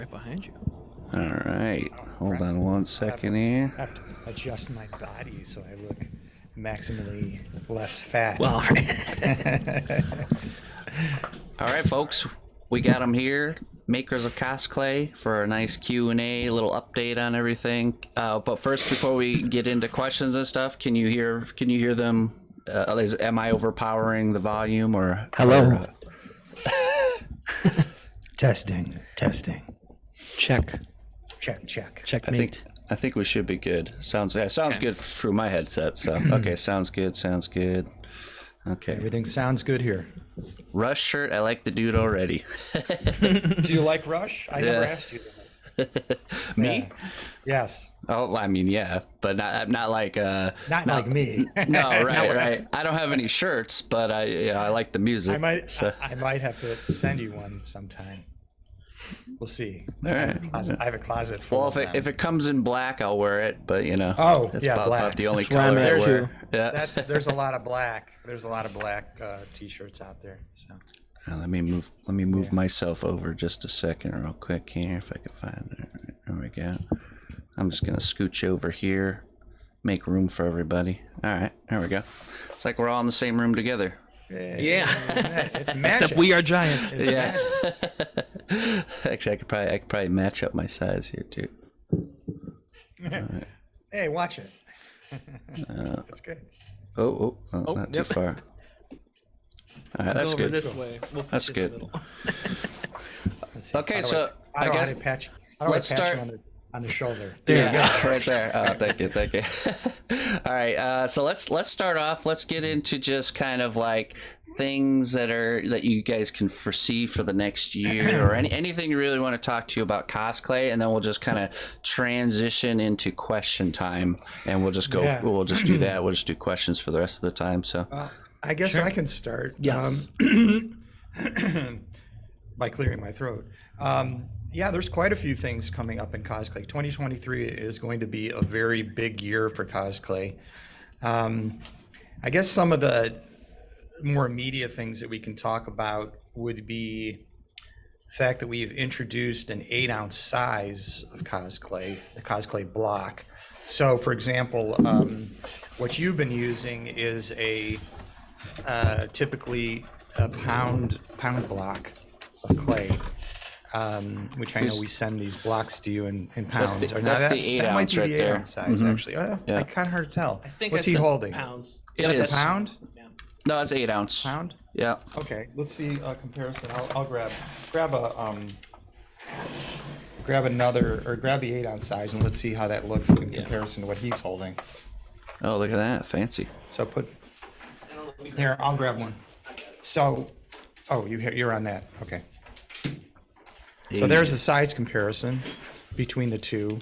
Right behind you. All right. Hold on one second here. I have to adjust my body so I look maximally less fat. Well, All right, folks. We got them here. Makers of Cosclay for a nice Q&A, a little update on everything. But first, before we get into questions and stuff, can you hear them? Am I overpowering the volume or? hello. Testing. Check. Check. Checkmate. I think we should be good. Sounds good through my headset. So okay, sounds good. Okay. Everything sounds good here. Rush shirt. I like the dude already. Do you like Rush? I never asked you that. Me? Yes. Oh, I mean, yeah, but not like Not like me. No, right. I don't have any shirts, but I like the music. I might so. I might have to send you one sometime. We'll see. All right. I have a closet full Well, of them. if it comes in black, I'll wear it. But black. about the only That's where I'm color I at, wear. too. Yeah. There's a lot of black. There's a lot of black t-shirts out there. So Let me move myself over just a second, real quick here, if I can find it. There we go. I'm just gonna scooch over here, make room for everybody. All right, there we go. It's like we're all in the same room together. Yeah. it's magic. Except we are giants. Yeah. Actually, I could probably match up my size here too. Hey, watch it. That's good. Oh, not yep. too far. All right, that's Go over good. this way. We'll That's put you in good. the middle. Let's see. Okay, How do so I how do guess patch let's you start- on the shoulder. There you go, right there. Oh, thank you. All right, so let's start off. Let's get into just kind of like things that you guys can foresee for the next year, or anything you really want to talk to about Cosclay, and then we'll just kind of transition into question time, and we'll just go. Yeah. We'll just do that. We'll just do questions for the rest of the time. So I guess I can start. Yes. By clearing my throat. Yeah, there's quite a few things coming up in Cosclay. 2023 is going to be a very big year for Cosclay. I guess some of the more immediate things that we can talk about would be the fact that we've introduced an 8-ounce size of Cosclay, the Cosclay block. So, for example, what you've been using is typically a pound block of clay. Which I know we send these blocks to you in pounds. That's the- Or that's that, the 8 that might ounce be right the there. 8-ounce size, actually. Yeah. I kind of hard to tell. I think What's I he said holding? pounds. It is. A pound? Yeah. no, it's 8 ounce. Pound? Yeah. Okay, let's see a comparison. I'll grab the 8-ounce size, and let's see how that looks in comparison to what he's holding. Oh, look at that, fancy. So here, I'll grab one. So, you're on that. Okay. So there's a size comparison between the two.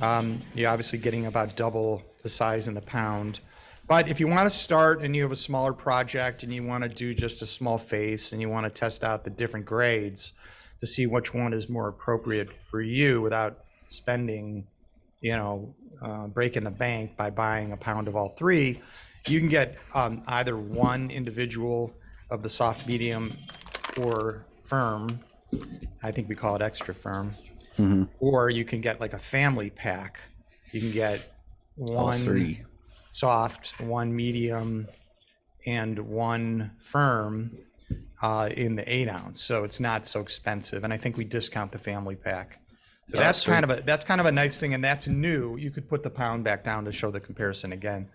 You're obviously getting about double the size in the pound. But if you want to start and you have a smaller project and you want to do just a small face and you want to test out the different grades to see which one is more appropriate for you without spending, breaking the bank by buying a pound of all three, you can get either one individual of the soft, medium, or firm. I think we call it extra firm. Mm-hmm. Or you can get like a family pack. You can get All one three. soft, one medium, and one firm in the 8-ounce. So it's not so expensive. And I think we discount the family pack. So Yeah, that's sweet. kind of a nice thing, and that's new. You could put the pound back down to show the comparison again.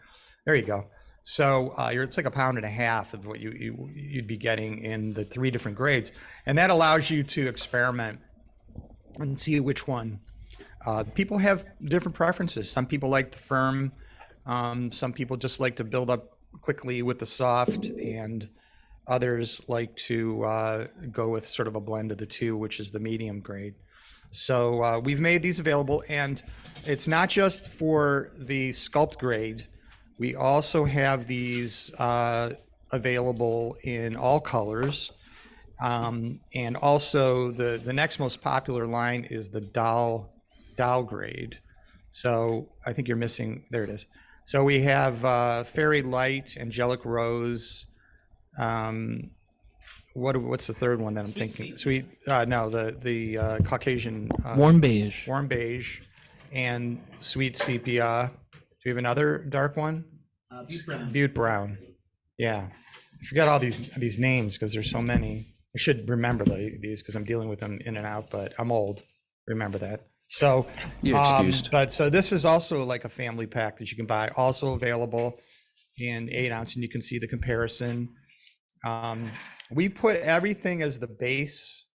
There you go. So it's like a pound and a half of what you'd be getting in the 3 different grades, and that allows you to experiment and see which one. People have different preferences. Some people like the firm. Some people just like to build up quickly with the soft, and others like to go with sort of a blend of the two, which is the medium grade. So we've made these available, and it's not just for the Sculpt grade. We also have these available in all colors. And also the next most popular line is the Dow grade. So I think you're missing, there it is. So we have Fairy Light, Angelic Rose. what's the third one that I'm thinking? Sweet. No, the Caucasian Warm beige. warm beige, and sweet sepia. Do we have another dark one? Butte brown. Butte brown. Yeah, I forgot all these names because there's so many. I should remember these because I'm dealing with them in and out, but I'm old. Remember that. So You're excused. But so this is also like a family pack that you can buy, also available in 8 ounce, and you can see the comparison. We put everything as the base.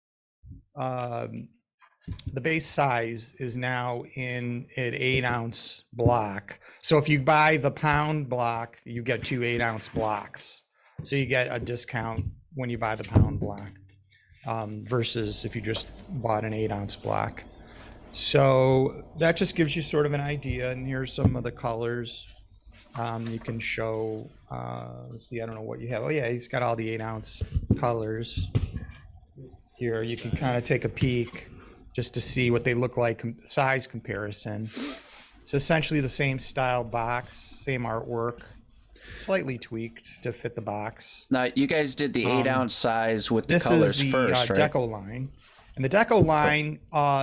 The base size is now in an 8 ounce block. So if you buy the pound block, you get 2 8 ounce blocks. So you get a discount when you buy the pound block versus if you just bought an 8 ounce block. So that just gives you sort of an idea. And here's some of the colors. You can show, let's see, I don't know what you have. Oh yeah, he's got all the 8 ounce colors here. You can kind of take a peek just to see what they look like, size comparison. It's essentially the same style box, same artwork, slightly tweaked to fit the box. Now, you guys did the 8 ounce size with the This colors is the first, right? Deco line. And the Deco line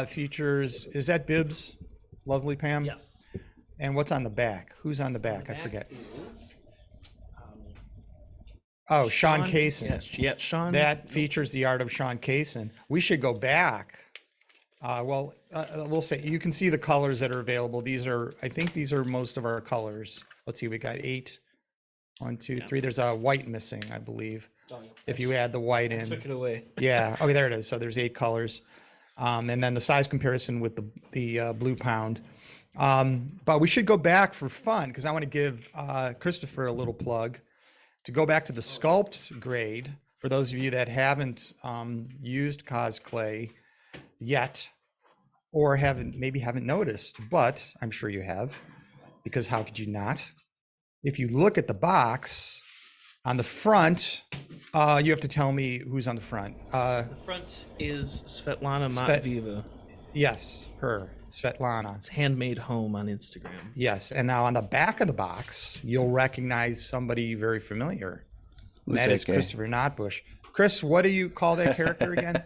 features, is that Bibs? Lovely Pam? Yes. And what's on the back? Who's on the back? I forget. Oh, Sean Kaysen. Yes, yeah, Sean. That features the art of Sean Kaysen. We should go back. We'll say you can see the colors that are available. I think these are most of our colors. Let's see, we got 8. 1, 2, 3. There's a white missing, I believe. If you add the white in. Took it away. Yeah. Okay, there it is. So there's 8 colors. And then the size comparison with the blue pound. But we should go back for fun because I want to give Christopher a little plug to go back to the Sculpt grade. For those of you that haven't used Cosclay yet, or maybe haven't noticed, but I'm sure you have, because how could you not? If you look at the box on the front, you have to tell me who's on the front. The front is Svetlana Matvieva. Yes, her, Svetlana. It's handmade home on Instagram. Yes, and now on the back of the box, you'll recognize somebody very familiar. And that is Christopher Notbush. Chris, what do you call that character again?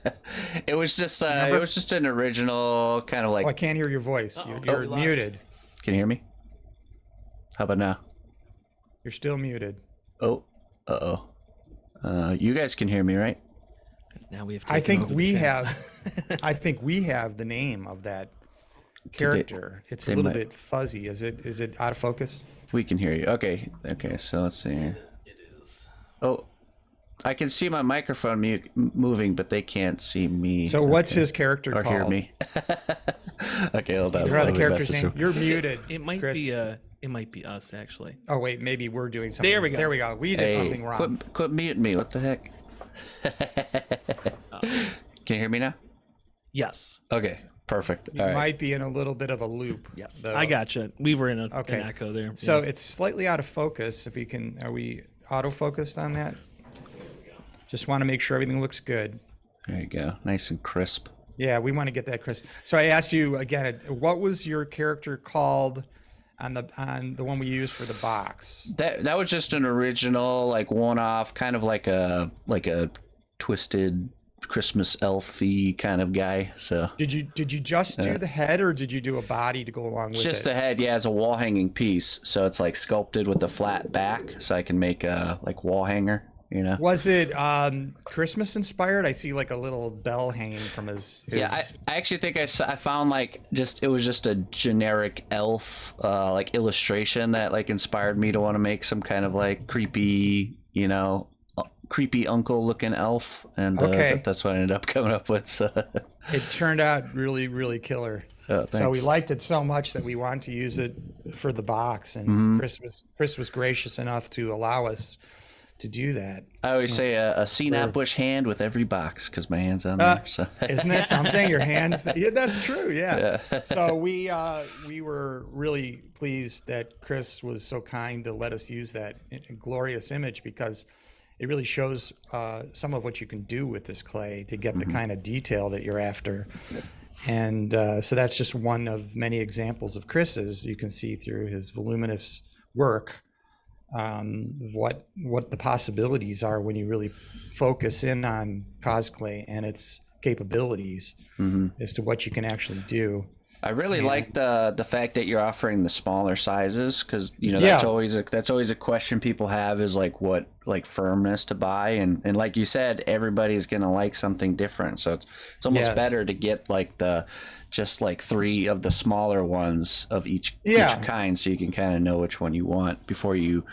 It was just an original kind of like. Oh, I can't hear your voice. You're muted. Can you hear me? How about now? You're still muted. Oh, you guys can hear me, right? Now we have. I think we have. I think we have the name of that character. It's a little bit fuzzy. Is it out of focus? We can hear you. Okay. So let's see here. It is. Oh, I can see my microphone moving, but they can't see me. So what's his character or called? hear me? Okay, hold on. Your other character's name? You're muted. It might Chris. be. It might be us actually. Oh wait, maybe we're doing something. There we go. There we go. We did something wrong. Quit muting me. What the heck? Can you hear me now? Yes. Okay, perfect. You might be in a little bit of a loop. Yes. though. I gotcha. We were in an Okay. echo there. So yeah. it's slightly out of focus. If we can, are we auto-focused on that? Just want to make sure everything looks good. There you go. Nice and crisp. Yeah, we want to get that crisp. So I asked you again, what was your character called on the one we used for the box? That was just an original, like one-off, kind of like a twisted Christmas elf-y kind of guy. So Did you just do the head, or did you do a body to go along with just it? the head, yeah, as a wall hanging piece. So it's like sculpted with the flat back, so I can make a like wall hanger. You know. Was it Christmas inspired? I see like a little bell hanging from his Yeah, I actually think I found like it was just a generic elf like illustration that like inspired me to want to make some kind of like creepy, creepy uncle looking elf, and that's what I ended up coming up with. So It turned out really, really killer. Oh, so we liked it so much that we wanted to use it for the box, and Chris was gracious enough to allow us to do that. I always say a C. Notbush hand with every box because my hand's on there. So Isn't that something? Your hands? Yeah, that's true. Yeah. So we were really pleased that Chris was so kind to let us use that glorious image, because it really shows some of what you can do with this clay to get the kind of detail that you're after. And so that's just one of many examples of Chris's. You can see through his voluminous work what the possibilities are when you really focus in on Cosclay and its capabilities as to what you can actually do. I really like the fact that you're offering the smaller sizes, because that's Yeah. that's always a question people have, is like what firmness to buy, and like you said, everybody's gonna like something different, so it's almost Yes. better to get like just like 3 of the smaller ones of each kind, so you can kind of know which one you want before you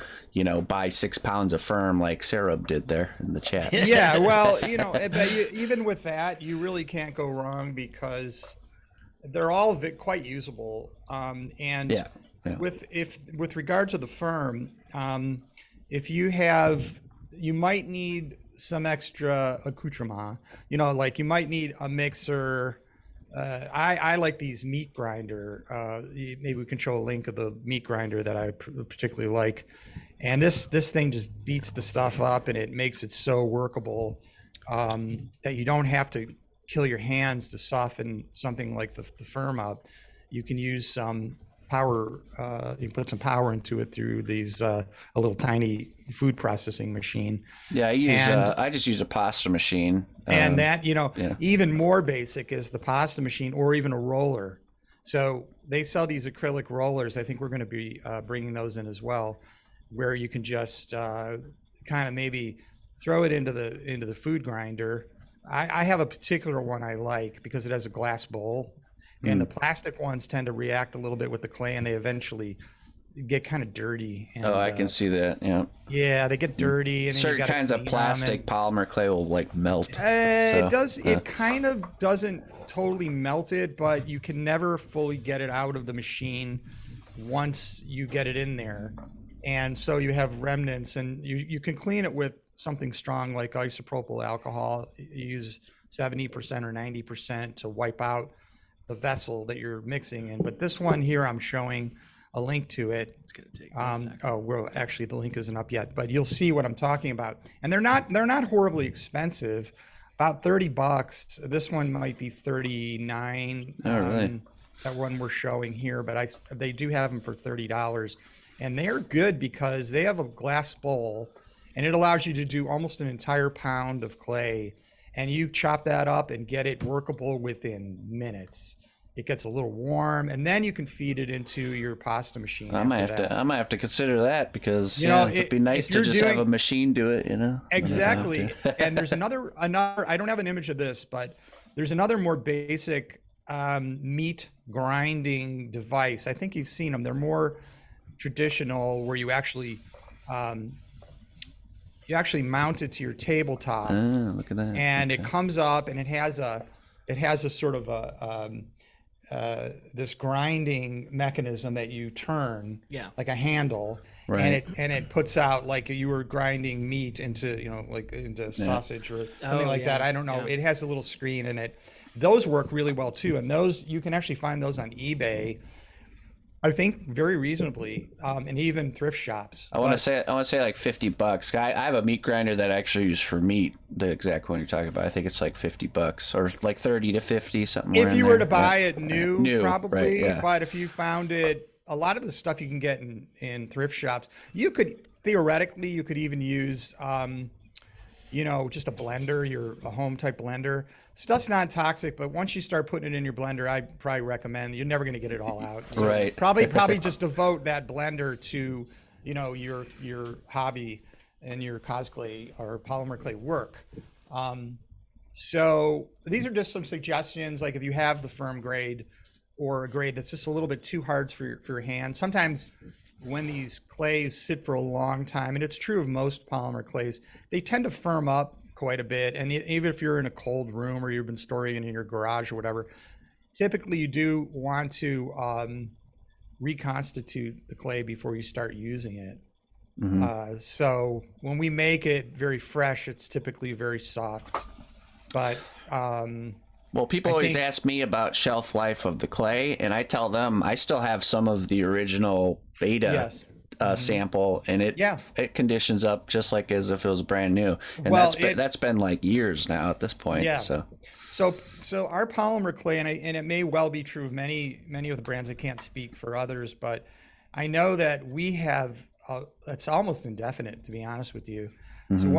buy 6 pounds of firm like Sarah did there in the chat. Yeah, well, but even with that, you really can't go wrong because they're all quite usable. And Yeah. with regard to the firm, if you might need some extra accoutrement. Like you might need a mixer. I like these meat grinder. Maybe we can show a link of the meat grinder that I particularly like. And this thing just beats the stuff up, and it makes it so workable that you don't have to kill your hands to soften something like the firm up. You can use some power. You can put some power into it through these a little tiny food processing machine. Yeah, I just use a pasta machine. And that, even more basic is the pasta machine, or even a roller. So they sell these acrylic rollers. I think we're going to be bringing those in as well, where you can just kind of maybe throw it into the food grinder. I have a particular one I like because it has a glass bowl, and the plastic ones tend to react a little bit with the clay, and they eventually get kind of dirty. And, I can see that. Yeah. Yeah, they get dirty, and then certain kinds of plastic polymer clay will like melt. It does. It kind of doesn't totally melt it, but you can never fully get it out of the machine once you get it in there, and so you have remnants, and you can clean it with something strong like isopropyl alcohol. You use 70% or 90% to wipe out the vessel that you're mixing in. But this one here, I'm showing a link to it. It's gonna take a second. Oh, well, actually, the link isn't up yet, but you'll see what I'm talking about. And they're not horribly expensive. About $30. This one might be $39. Oh, really? That one we're showing here, but they do have them for $30, and they're good because they have a glass bowl, and it allows you to do almost an entire pound of clay, and you chop that up and get it workable within minutes. It gets a little warm, and then you can feed it into your pasta machine. I might have to consider that, because it'd be nice to just have a machine do it. Exactly. And there's another. I don't have an image of this, but there's another more basic meat grinding device. I think you've seen them. They're more traditional, where you actually mount it to your tabletop. Oh, look at that. And it comes up, and it has a sort of this grinding mechanism that you turn, like a handle, right. and it puts out like you were grinding meat into into sausage or something like that. I don't know. It has a little screen in it. Those work really well too, and those you can actually find those on eBay, I think, very reasonably, and even thrift shops. I want to say like $50. I have a meat grinder that I actually use for meat, the exact one you're talking about. I think it's like $50 or like 30 to 50, something. If you were to buy it new, probably. Right, yeah. But if you found it, a lot of the stuff you can get in thrift shops, you could theoretically even use just a blender, a home type blender. Stuff's not toxic, but once you start putting it in your blender, I probably recommend, you're never going to get it all out. So right. Probably just devote that blender to, your hobby and your Cosclay or polymer clay work. So these are just some suggestions. Like if you have the firm grade or a grade that's just a little bit too hard for your hand, sometimes when these clays sit for a long time, and it's true of most polymer clays, they tend to firm up quite a bit. And even if you're in a cold room or you've been storing it in your garage or whatever, typically you do want to reconstitute the clay before you start using it. Mm-hmm. So when we make it very fresh, it's typically very soft. But well, people always ask me about shelf life of the clay, and I tell them I still have some of the original beta sample, and it conditions up just like as if it was brand new. And that's been like years now at this point. Yeah. So our polymer clay, and it may well be true of many of the brands. I can't speak for others, but I know that we have it's almost indefinite, to be honest with you. So Mm-hmm.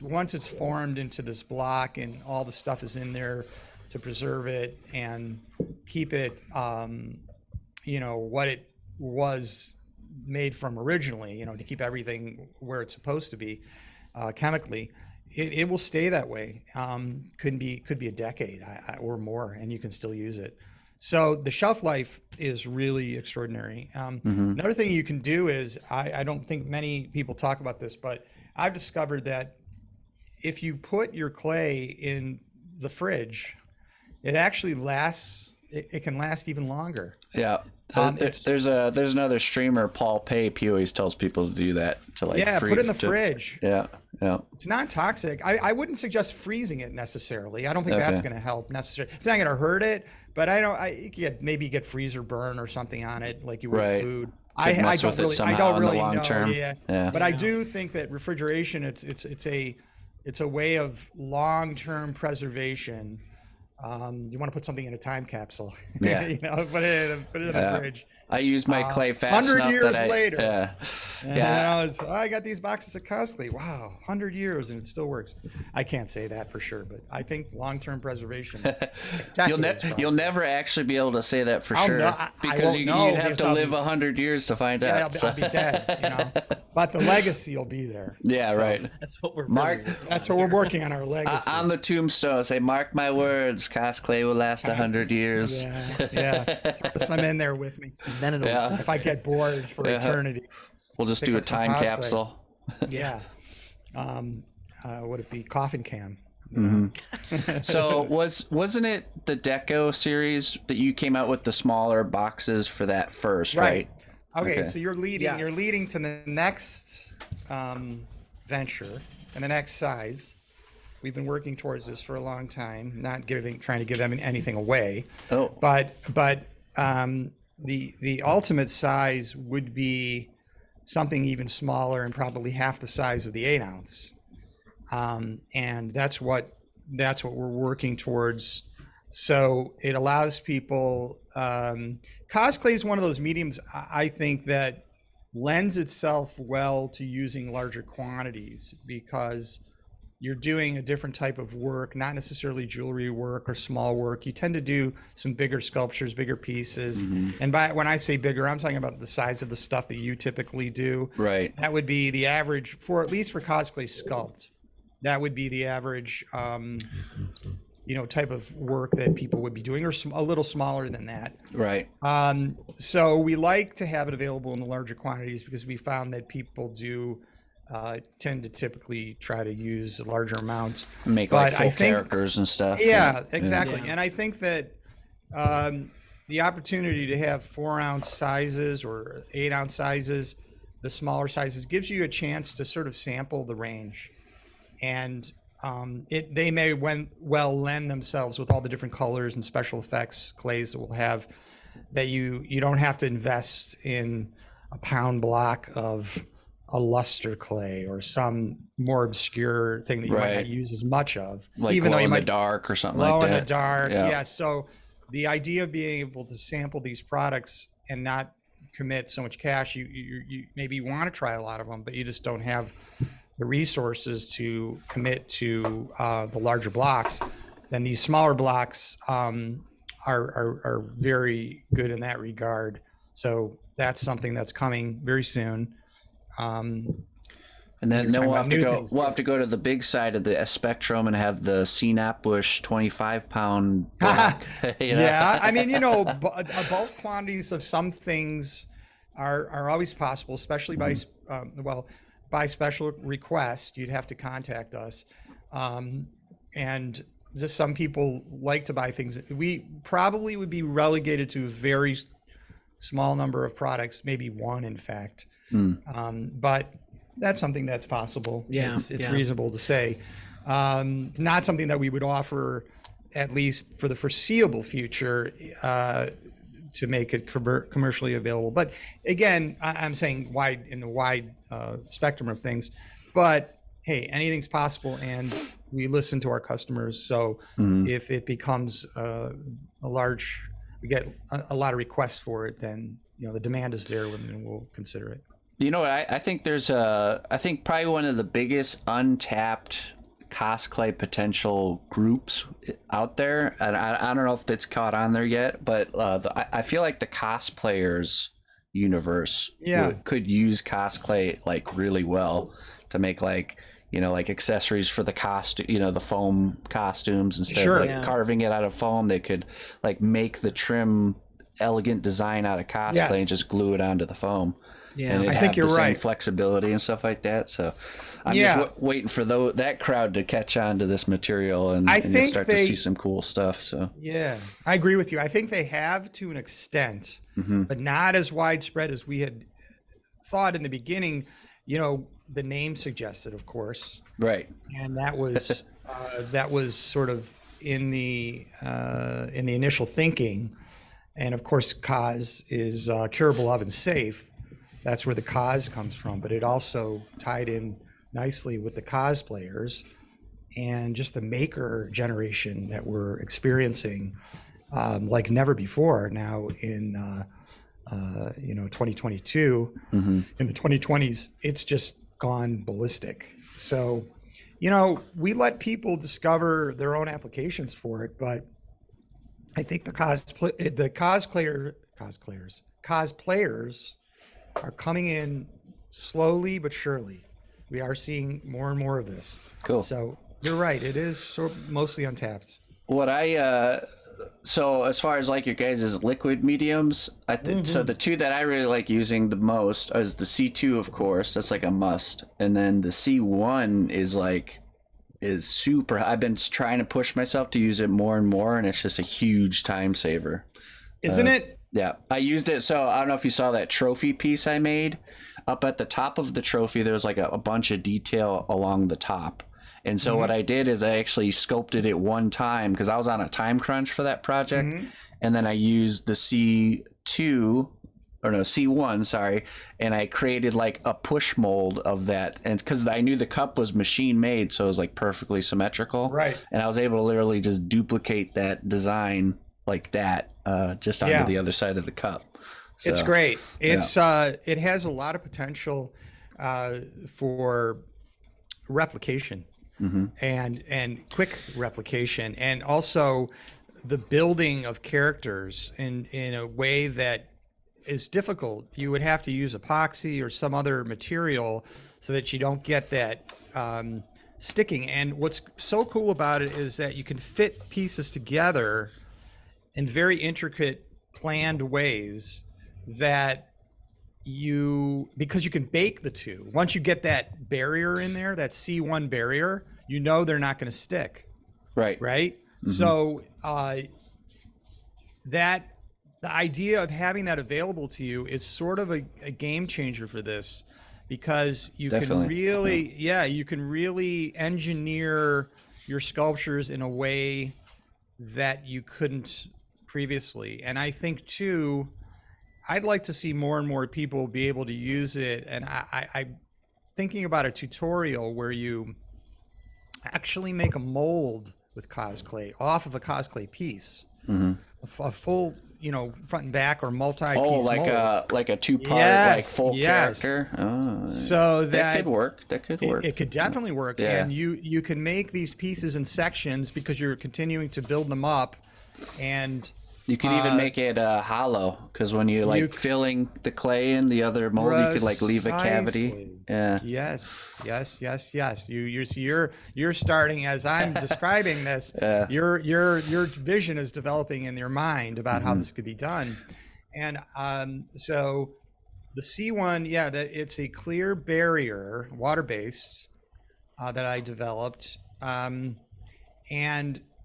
once it's formed into this block and all the stuff is in there to preserve it and keep it, what it was made from originally, to keep everything where it's supposed to be chemically, it will stay that way. Could be a decade or more, and you can still use it. So the shelf life is really extraordinary. Another thing you can do is, I don't think many people talk about this, but I've discovered that if you put your clay in the fridge, it actually lasts. It can last even longer. Yeah. There's another streamer, Paul Pape. He always tells people to do that, to like put it in the fridge. Yeah. It's not toxic. I wouldn't suggest freezing it necessarily. I don't think that's going to help necessarily. It's not going to hurt it, but you could maybe get freezer burn or something on it, like you would food. I don't really know. Term. Yeah. But I do think that refrigeration, it's a way of long-term preservation. You want to put something in a time capsule, put it in the fridge. I use my clay fast 100 enough years that later. I got these boxes of Cosclay. Wow, 100 years and it still works. I can't say that for sure, but I think long-term preservation. You'll never actually be able to say that for sure, because you'd have to live 100 years to find out. I'll be dead, but the legacy will be there. Yeah, right. That's what we're That's what we're working on, our legacy. On the tombstone, say, "Mark my words, Cosclay will last 100 years." Yeah. Throw some in there with me. Then it'll if I get bored for eternity. We'll just do a time capsule. Yeah. Would it be coffin cam? So wasn't it the Deco series that you came out with the smaller boxes for that first, right? Okay, so you're leading to the next venture and the next size. We've been working towards this for a long time, not trying to give them anything away. Oh. But the ultimate size would be something even smaller and probably half the size of the 8-ounce. And that's what we're working towards. So it allows people. Cosclay is one of those mediums I think that lends itself well to using larger quantities, because you're doing a different type of work, not necessarily jewelry work or small work. You tend to do some bigger sculptures, bigger pieces. And when I say bigger, I'm talking about the size of the stuff that you typically do. Right. That would be the average, at least for Cosclay Sculpt. That would be the average, type of work that people would be doing, or a little smaller than that. Right. So we like to have it available in the larger quantities, because we found that people do tend to typically try to use larger amounts. Make full characters and stuff. Yeah, exactly. Yeah. And I think that the opportunity to have 4-ounce sizes or 8-ounce sizes, the smaller sizes, gives you a chance to sort of sample the range. And they may well lend themselves, with all the different colors and special effects clays that we'll have, that you don't have to invest in a pound block of a luster clay or some more obscure thing that you might not use as much of, like even though you might glow in the dark or something like that. Glow in the dark, yeah. So the idea of being able to sample these products and not commit so much cash, you maybe want to try a lot of them, but you just don't have the resources to commit to the larger blocks. Then these smaller blocks are very good in that regard. So that's something that's coming very soon. And then we'll have to go to the big side of the spectrum and have the CNAPWISH 25-pound block. Yeah, I mean, bulk quantities of some things are always possible, especially by special request. You'd have to contact us, and just some people like to buy things. We probably would be relegated to a very small number of products, maybe one, in fact. But that's something that's possible. Yeah, it's reasonable to say. Not something that we would offer, at least for the foreseeable future, to make it commercially available. But again, I'm saying in a wide spectrum of things. But hey, anything's possible, and we listen to our customers. So if it becomes we get a lot of requests for it, then the demand is there, and we'll consider it. You know what? I think I think probably one of the biggest untapped cosplay potential groups out there, and I don't know if it's caught on there yet, but I feel like the cosplayers universe could use cosplay like really well to make like, you know, like accessories for the costume, you know, the foam costumes. Instead of like carving it out of foam, they could like make the trim elegant design out of cosplay and just glue it onto the foam. Yeah, and I think you're the same right. Flexibility and stuff like that. So I'm just waiting for that crowd to catch on to this material, and you'll start to see some cool stuff. So yeah, I agree with you. I think they have to an extent, but not as widespread as we had thought in the beginning. You know, the name suggested, of course, right, and that was sort of in the initial thinking. And of course, cause is curable, oven safe. That's where the cause comes from, but it also tied in nicely with the cosplayers and just the maker generation that we're experiencing like never before now in 2022. In the 2020s, it's just gone ballistic. So, you know, we let people discover their own applications for it, but I think the cosplayers are coming in slowly but surely. We are seeing more and more of this. Cool. So you're right. It is sort of mostly untapped. What so as far as like your guys' liquid mediums, so the two that I really like using the most is the C2, of course. That's like a must, and then the C1 is super. I've been trying to push myself to use it more and more, and it's just a huge time saver. Isn't it? Yeah, I used it. So I don't know if you saw that trophy piece I made. Up at the top of the trophy, there's like a bunch of detail along the top. And so what I did is I actually sculpted it one time because I was on a time crunch for that project. And then I used the C1, sorry. And I created like a push mold of that. And because I knew the cup was machine made, so it was like perfectly symmetrical. Right. And I was able to literally just duplicate that design like that, just onto the other side of the cup. So, it's great. It's it has a lot of potential for replication and quick replication, and also the building of characters in a way that is difficult. You would have to use epoxy or some other material so that you don't get that sticking. And what's so cool about it is that you can fit pieces together in very intricate, planned ways that because you can bake the two. Once you get that barrier in there, that C1 barrier, you know they're not going to stick. Right. Right? So the idea of having that available to you is sort of a game changer for this, because you can really, you can really engineer your sculptures in a way that you couldn't previously. And I think too, I'd like to see more and more people be able to use it. And I'm thinking about a tutorial where you actually make a mold with Cosclay off of a Cosclay piece, a full, front and back or multi-piece mold. like a two-part, full character. Oh, so that could work. It could definitely work. Yeah. And you can make these pieces in sections because you're continuing to build them up. And you could even make it hollow, because when you filling the clay in the other mold, you could like leave a cavity. Yeah. Yes. You're starting as I'm describing this. Your vision is developing in your mind about how this could be done, and so the C1, it's a clear barrier, water-based, that I developed,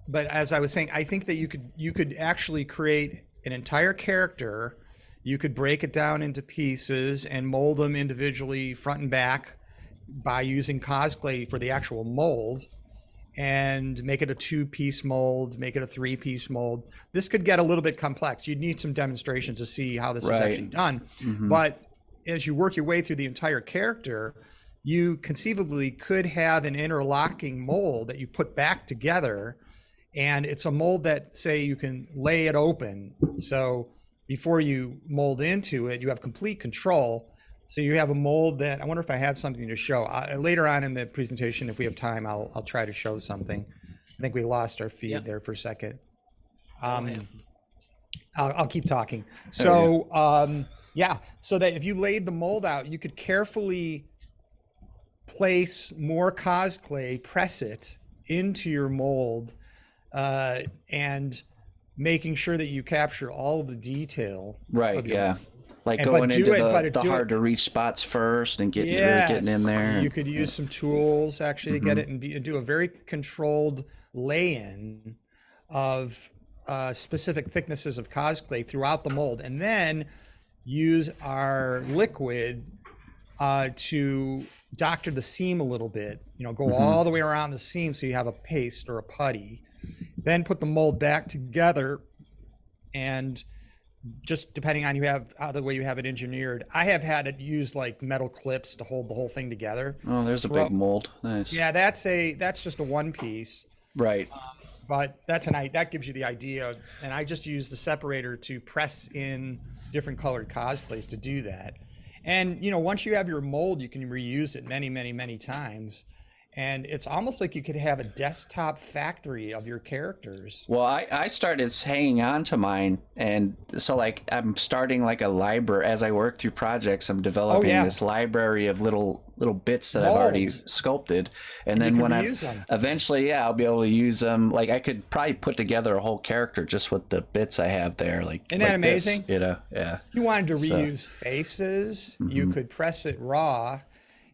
But as I was saying, I think that you could actually create an entire character. You could break it down into pieces and mold them individually, front and back, by using Cosclay for the actual mold, and make it a 2-piece mold, make it a 3-piece mold. This could get a little bit complex. You'd need some demonstrations to see how this is actually done. But as you work your way through the entire character, you conceivably could have an interlocking mold that you put back together. And it's a mold that, say, you can lay it open. So before you mold into it, you have complete control. So you have a mold that, I wonder if I have something to show. Later on in the presentation, if we have time, I'll try to show something. I think we lost our feed there for a second. I'll keep talking. So so that if you laid the mold out, you could carefully place more Cosclay, press it into your mold, and making sure that you capture all of the detail. Right. Yeah. Like going into the hard to reach spots first and getting in there. You could use some tools actually to get it and do a very controlled lay-in of specific thicknesses of Cosclay throughout the mold, and then use our liquid to doctor the seam a little bit. Go all the way around the seam so you have a paste or a putty. Then put the mold back together, and just depending on the way you have it engineered, I have had it use like metal clips to hold the whole thing together. Oh, there's a big mold. Nice. Yeah, that's just a one piece. Right. But that gives you the idea. And I just use the separator to press in different colored Cosclays to do that. And once you have your mold, you can reuse it many, many, many times. And it's almost like you could have a desktop factory of your characters. Well, I started hanging on to mine, and so like I'm starting like a library as I work through projects. I'm developing this library of little bits that I've already sculpted, and then when eventually I'll be able to use them. Like I could probably put together a whole character just with the bits I have there. Like isn't that amazing? Yeah. If you wanted to reuse faces, you could press it raw.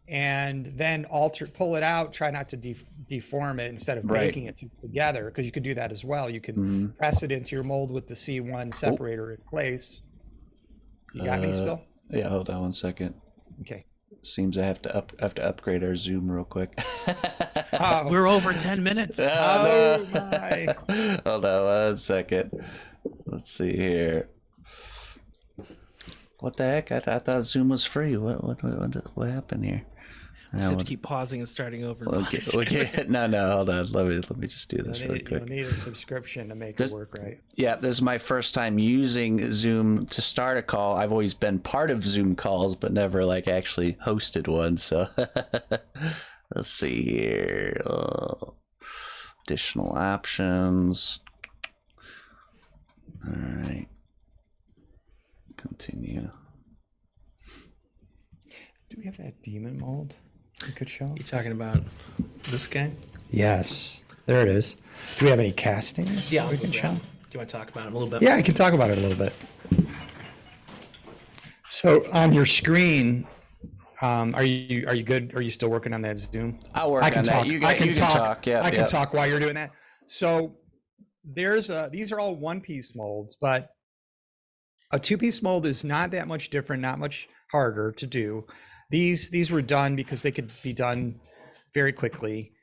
And then pull it out, try not to deform it instead of making it together, because you could do that as well. You can press it into your mold with the C1 separator in place. You got me still? Yeah, hold on one second. Okay. Seems I have to upgrade our Zoom real quick. We're over 10 minutes. Oh my. Hold on one second. Let's see here. What the heck? I thought Zoom was free. What happened here? We have to keep pausing and starting over. No, hold on. Let me just do this really quick. You'll need a subscription to make it work right. Yeah, this is my first time using Zoom to start a call. I've always been part of Zoom calls, but never like actually hosted one. So let's see here. Additional options. All right. Continue. Do we have that demon mold you could show? You talking about this guy? Yes. There it is. Do we have any castings? Yeah, we can show. Do you want to talk about it a little bit? Yeah, I can talk about it a little bit. So on your screen, are you good? Are you still working on that Zoom? I'll work on that. You can talk. Yeah, I can talk while you're doing that. So these are all one-piece molds, but a two-piece mold is not that much different, not much harder to do. These were done because they could be done very quickly.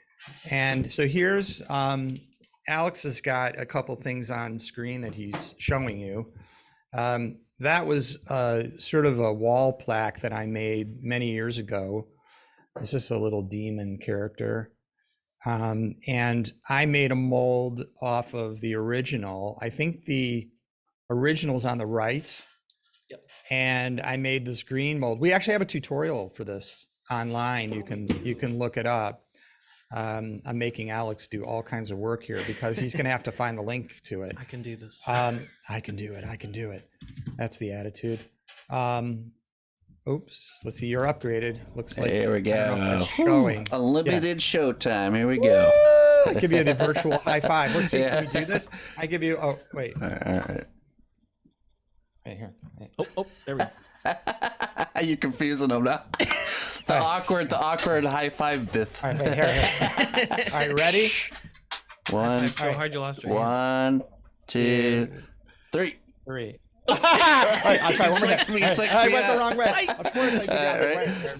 And so here's, Alex has got a couple things on screen that he's showing you. That was sort of a wall plaque that I made many years ago. It's just a little demon character. And I made a mold off of the original. I think the original's on the right. Yep. And I made this green mold. We actually have a tutorial for this online. You can look it up. I'm making Alex do all kinds of work here because he's going to have to find the link to it. I can do this. I can do it. That's the attitude. Oops. Let's see. You're upgraded. Looks like. There we go. Showing. Unlimited showtime. Here we go. I give you the virtual high five. Let's see. Can we do this? I give you. Oh, wait. All right. Right here. Oh, there we go. You confusing them now? The awkward high five biff. All right, wait, here. All right, ready? One. So hard you lost your hand. 1, 2, 3. All right, I'll try one more time. I went the wrong way. Of course I did that.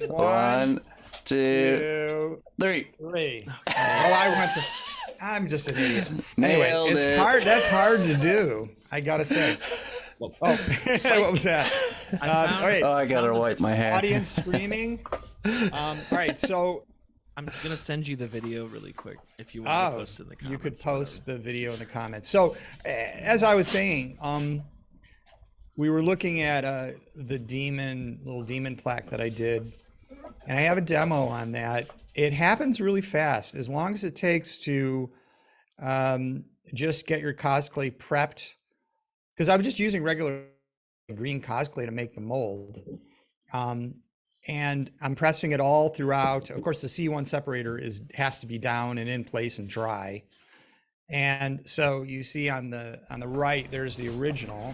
Right. 1, 2, 3. Oh, I went to. I'm just an idiot. Nailed anyway, it's hard. That's hard to do. I gotta say. Oh, what was that? All right. Oh, I gotta wipe my hair. Audience screaming. All right, so I'm gonna send you the video really quick if you want to post it in the comments. You could post the video in the comments. So, as I was saying, we were looking at the little demon plaque that I did, and I have a demo on that. It happens really fast, as long as it takes to just get your Cosclay prepped. Because I was just using regular green Cosclay to make the mold. And I'm pressing it all throughout. Of course, the C1 separator has to be down and in place and dry. And so you see on the right, there's the original.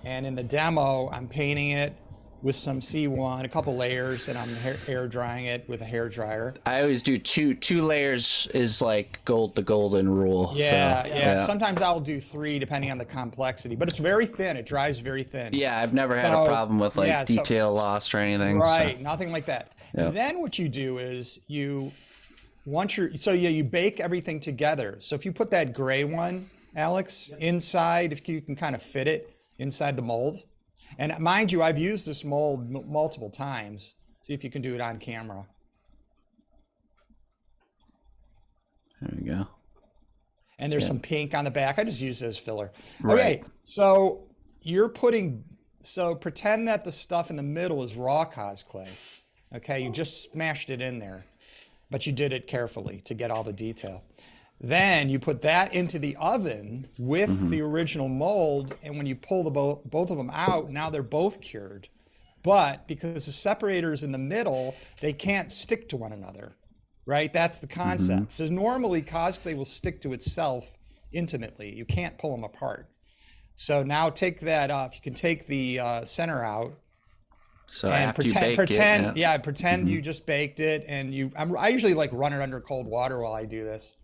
And in the demo, I'm painting it with some C1, a couple layers, and I'm air drying it with a hair dryer. I always do two layers is like the golden rule. Yeah, so, yeah. Sometimes I'll do 3 depending on the complexity, but it's very thin. It dries very thin. Yeah, I've never had a problem with like detail loss or anything. Right, so. nothing like that. Yep. And then what you do is you bake everything together. So if you put that gray one, Alex, inside, if you can kind of fit it inside the mold. And mind you, I've used this mold multiple times. See if you can do it on camera. There we go. And there's some pink on the back. I just used it as filler. Right. Okay, so pretend that the stuff in the middle is raw Cosclay. Okay, you just smashed it in there, but you did it carefully to get all the detail. Then you put that into the oven with the original mold, and when you pull both of them out, now they're both cured. But because the separator's in the middle, they can't stick to one another, right? That's the concept. So normally Cosclay will stick to itself intimately. You can't pull them apart. So now take that off. You can take the center out. So and after pretend, you bake it, pretend you just baked it, and I usually like run it under cold water while I do this.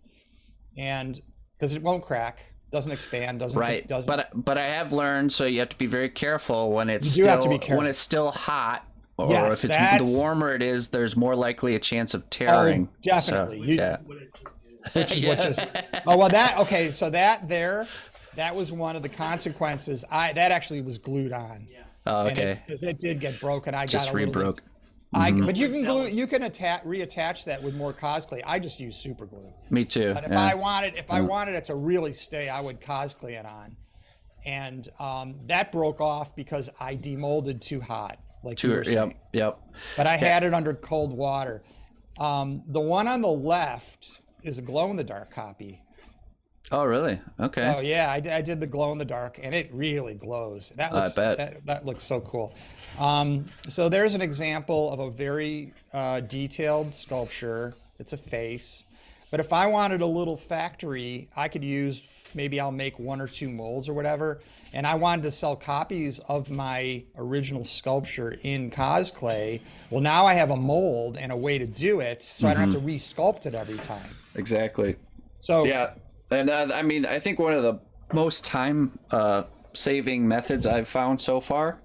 And because it won't crack, doesn't expand, doesn't. But I have learned, so you have to be very careful when it's when it's still hot, or if it's the warmer it is, there's more likely a chance of tearing. Oh, definitely. So, So that was one of the consequences. That actually was glued on. Yeah. Oh, okay. Because it did get broken. I just got a re-broke. But you can reattach that with more Cosclay. I just use super glue. Me too. But if I wanted it to really stay, I would Cosclay it on, and that broke off because I demolded too hot, like you were saying. Yep. But I had it under cold water. The one on the left is a glow-in-the-dark copy. Oh, really? Okay. Oh yeah, I did the glow-in-the-dark, and it really glows. I bet. That looks so cool. So there's an example of a very detailed sculpture. It's a face. But if I wanted a little factory, I could use, maybe I'll make 1 or 2 molds or whatever, and I wanted to sell copies of my original sculpture in Cosclay. Well, now I have a mold and a way to do it, so I don't have to re-sculpt it every time. Exactly. So yeah, and I mean, I think one of the most time saving methods I've found so far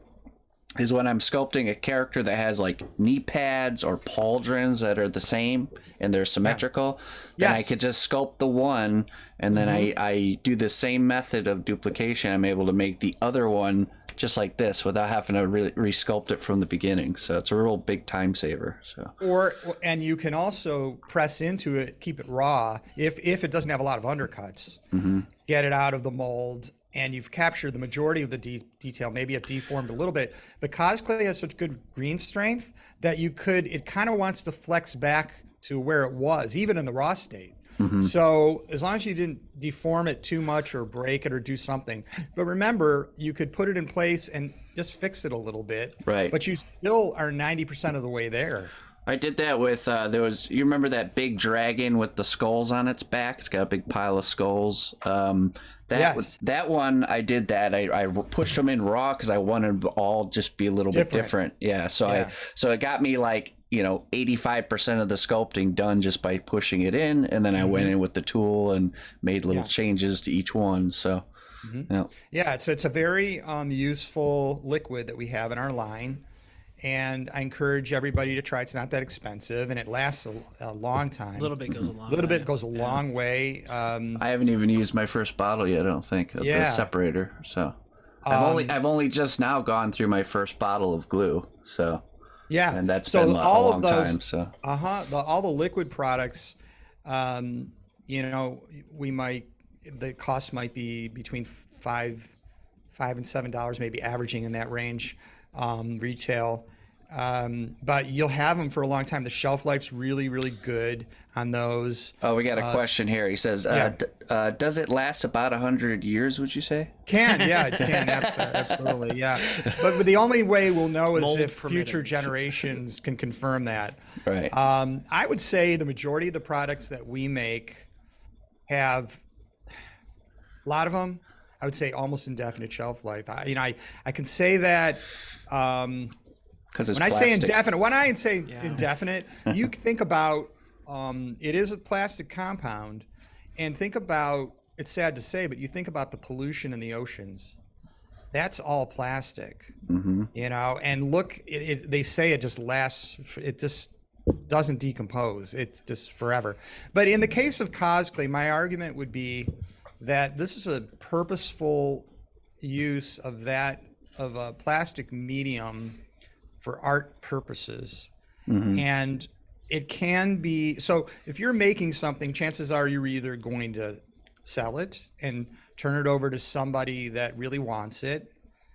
is when I'm sculpting a character that has like knee pads or pauldrons that are the same and they're symmetrical, then I could just sculpt the one, and then I do the same method of duplication. I'm able to make the other one just like this without having to re-sculpt it from the beginning. So it's a real big time saver. So and you can also press into it, keep it raw if it doesn't have a lot of undercuts. Get it out of the mold, and you've captured the majority of the detail. Maybe it deformed a little bit, but Cosclay has such good green strength that it kind of wants to flex back to where it was, even in the raw state. So as long as you didn't deform it too much or break it or do something. But remember, you could put it in place and just fix it a little bit. Right. But you still are 90% of the way there. I did that with, you remember that big dragon with the skulls on its back? It's got a big pile of skulls. That one, I did that. I pushed them in raw because I wanted to all just be a little bit different. Yeah. So it got me like, 85% of the sculpting done just by pushing it in. And then I went in with the tool and made little changes to each one. So, it's a very useful liquid that we have in our line. And I encourage everybody to try it. It's not that expensive, and it lasts a long time. A little bit goes a long way. A little bit goes a long way. I haven't even used my first bottle yet, I don't think, of the separator. So I've only just now gone through my first bottle of glue. So and that's been a long time. So all the liquid products, the cost might be between $5 $5 and $7, maybe averaging in that range, retail. But you'll have them for a long time. The shelf life's really, really good on those. Oh, we got a question here. He says, does it last about 100 years, would you say? It can, absolutely, yeah. But the only way we'll know is if future generations can confirm that. Right. I would say the majority of the products that we make have, a lot of them, I would say almost indefinite shelf life. I can say that. Because it's when plastic. I say indefinite, indefinite, you think about it is a plastic compound, and think about, it's sad to say, but you think about the pollution in the oceans. That's all plastic, and look, they say it just lasts, it just doesn't decompose. It's just forever. But in the case of Cosclay, my argument would be that this is a purposeful use of a plastic medium for art purposes. And it can be, so if you're making something, chances are you're either going to sell it and turn it over to somebody that really wants it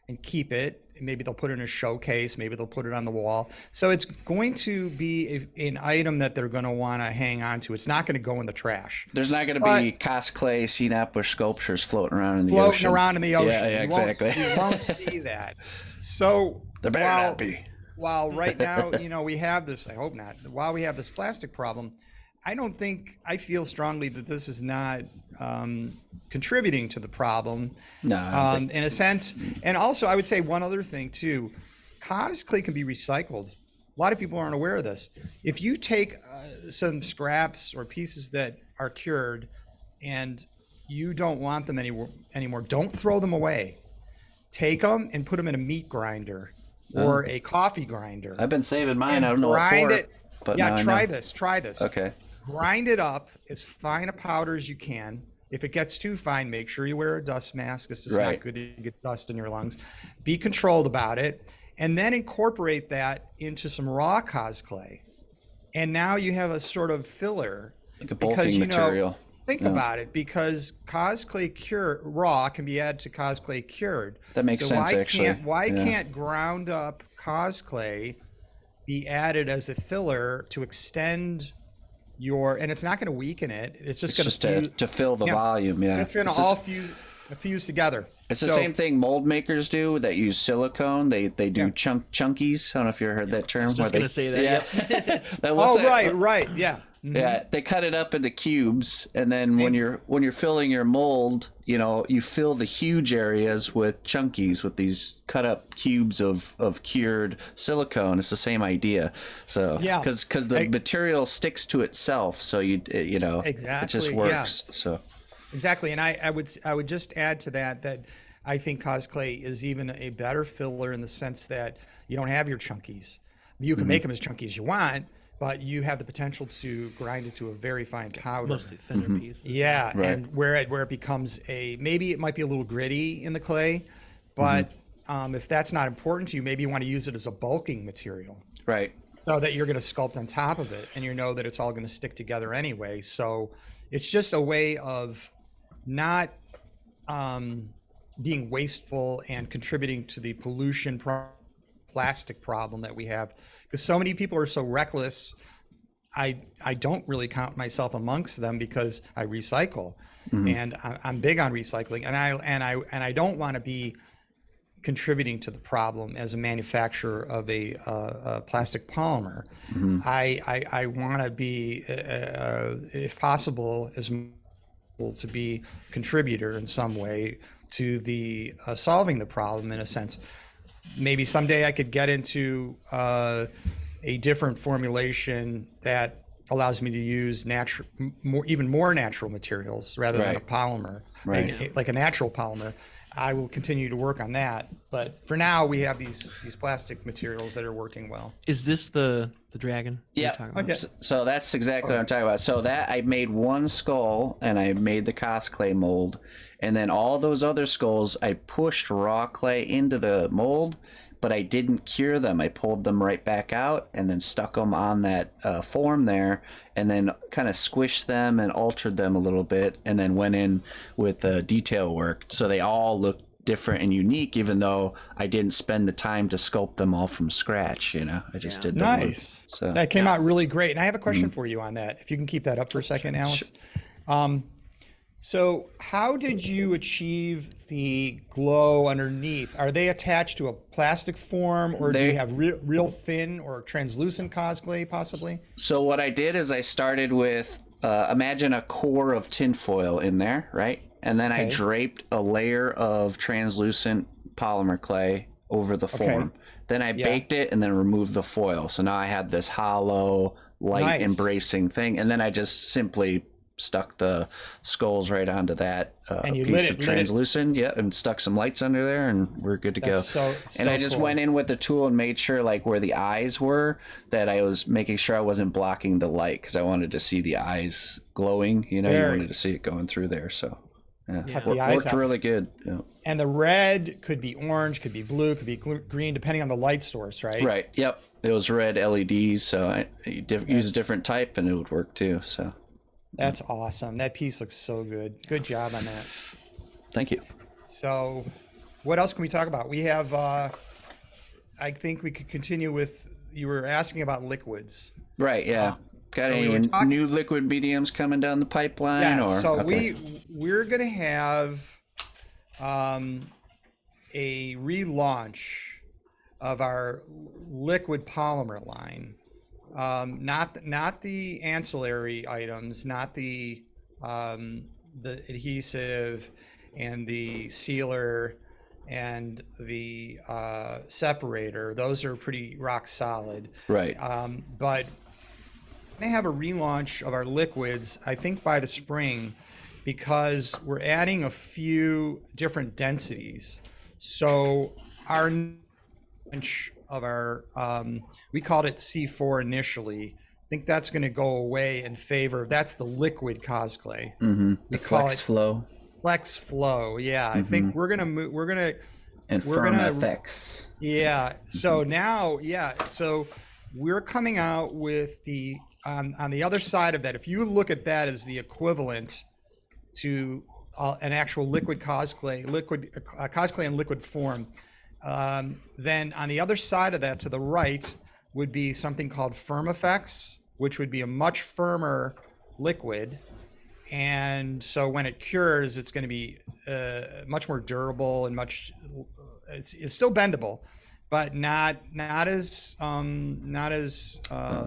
and keep it. Maybe they'll put it in a showcase, maybe they'll put it on the wall. So it's going to be an item that they're going to want to hang on to. It's not going to go in the trash. There's not going to be Cosclay, CNAP, or sculptures floating around in the ocean. Floating around in the ocean. Yeah, exactly. You won't see that. So there better not be. While right now, we have this, I hope not, while we have this plastic problem, I feel strongly that this is not contributing to the problem. No. In a sense. And also, I would say one other thing too, Cosclay can be recycled. A lot of people aren't aware of this. If you take some scraps or pieces that are cured and you don't want them anymore, don't throw them away. Take them and put them in a meat grinder or a coffee grinder. I've been saving mine. I don't know what for. But try this. Okay. Grind it up as fine a powder as you can. If it gets too fine, make sure you wear a dust mask. It's just not good to get dust in your lungs. Be controlled about it. And then incorporate that into some raw Cosclay. And now you have a sort of filler. Like a bulking material. Think about it, because Cosclay raw can be added to Cosclay cured. That makes sense, actually. Why can't ground up Cosclay be added as a filler to extend and it's not going to weaken it. It's just going to fill the volume. Yeah. It's going to all fuse together. It's the same thing mold makers do that use silicone. They do chunkies. I don't know if you ever heard that term. I was just going to say that. Yeah. Right. Yeah. Mm-hmm. Yeah, they cut it up into cubes, and then when you're filling your mold, you fill the huge areas with chunkies, with these cut up cubes of cured silicone. It's the same idea. So because the material sticks to itself, so exactly, it just works. Yeah. So exactly, and I would just add to that I think Cosclay is even a better filler in the sense that you don't have your chunkies. You can make them as chunky as you want, but you have the potential to grind it to a very fine powder. Mostly thinner pieces. Yeah, and where it becomes maybe it might be a little gritty in the clay, but if that's not important to you, maybe you want to use it as a bulking material. Right. So that you're going to sculpt on top of it, and you know that it's all going to stick together anyway. So it's just a way of not being wasteful and contributing to the pollution plastic problem that we have, because so many people are so reckless. I don't really count myself amongst them because I recycle, and I'm big on recycling, and I don't want to be contributing to the problem as a manufacturer of a plastic polymer. I want to be, if possible, to be a contributor in some way to the solving the problem in a sense. Maybe someday I could get into a different formulation that allows me to use even more natural materials rather than a polymer, like a natural polymer. I will continue to work on that, but for now we have these plastic materials that are working well. Is this the dragon? Yeah. So that's exactly what I'm talking about. So that I made one skull and I made the Cosclay mold, and then all those other skulls I pushed raw clay into the mold, but I didn't cure them. I pulled them right back out and then stuck them on that form there, and then kind of squished them and altered them a little bit, and then went in with detail work. So they all look different and unique, even though I didn't spend the time to sculpt them all from scratch. I just did them. Nice. So that came out really great. And I have a question for you on that. If you can keep that up for a second, Alex. So how did you achieve the glow underneath? Are they attached to a plastic form, or do you have real thin or translucent Cosclay possibly? So what I did is I started with, imagine a core of tinfoil in there, right? And then I draped a layer of translucent polymer clay over the form. Then I baked it and then removed the foil. So now I had this hollow, light embracing thing. And then I just simply stuck the skulls right onto that piece of translucent, and stuck some lights under there, and we're good to go. And I just went in with the tool and made sure, like where the eyes were, that I was making sure I wasn't blocking the light, because I wanted to see the eyes glowing. You wanted to see it going through there. So worked really good. And the red could be orange, could be blue, could be green, depending on the light source, right? Right. Yep. It was red LEDs, so I use a different type, and it would work too. So. That's awesome. That piece looks so good. Good job on that. Thank you. So what else can we talk about? We have, I think we could continue with, you were asking about liquids. Right, yeah. Got any new liquid mediums coming down the pipeline? Yeah, so we're going to have a relaunch of our liquid polymer line. Not the ancillary items, not the adhesive and the sealer and the separator. Those are pretty rock solid. Right. But we're gonna have a relaunch of our liquids, I think by the spring, because we're adding a few different densities. So our of our we called it C4 initially. I think that's going to go away in favor. That's the liquid Cosclay. The flex flow. Flex flow. Yeah, I think we're gonna move. We're gonna FX. Yeah. So now, so we're coming out with the on the other side of that. If you look at that as the equivalent to an actual liquid Cosclay, Cosclay in liquid form. Then on the other side of that, to the right, would be something called FX, which would be a much firmer liquid. And so when it cures, it's going to be much more durable and it's still bendable, but not as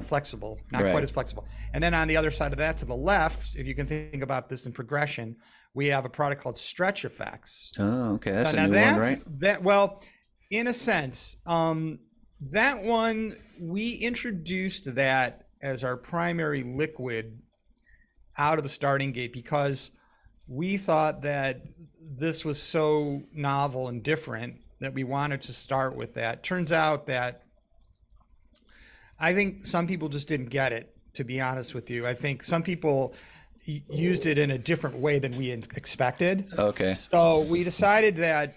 flexible, not quite as flexible. And then on the other side of that, to the left, if you can think about this in progression, we have a product called FX. Oh, okay, that's a new one, right? In a sense, that one, we introduced that as our primary liquid out of the starting gate because we thought that this was so novel and different that we wanted to start with that. Turns out that I think some people just didn't get it, to be honest with you. I think some people used it in a different way than we expected. Okay. So we decided that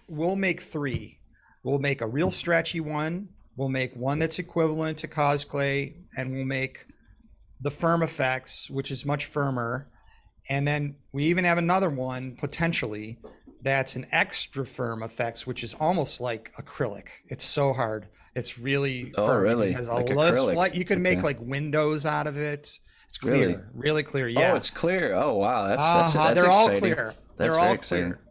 we'll make three. We'll make a real stretchy one. We'll make one that's equivalent to Cosclay, and we'll make the FX, which is much firmer. And then we even have another one potentially that's an extra firm FX, which is almost like acrylic. It's so hard. It's really firm. Really? It has like acrylic. You can make like windows out of it. It's clear, really clear. Yeah. Oh, it's clear. Oh, wow. That's they're exciting. all clear. That's all exciting. Clear.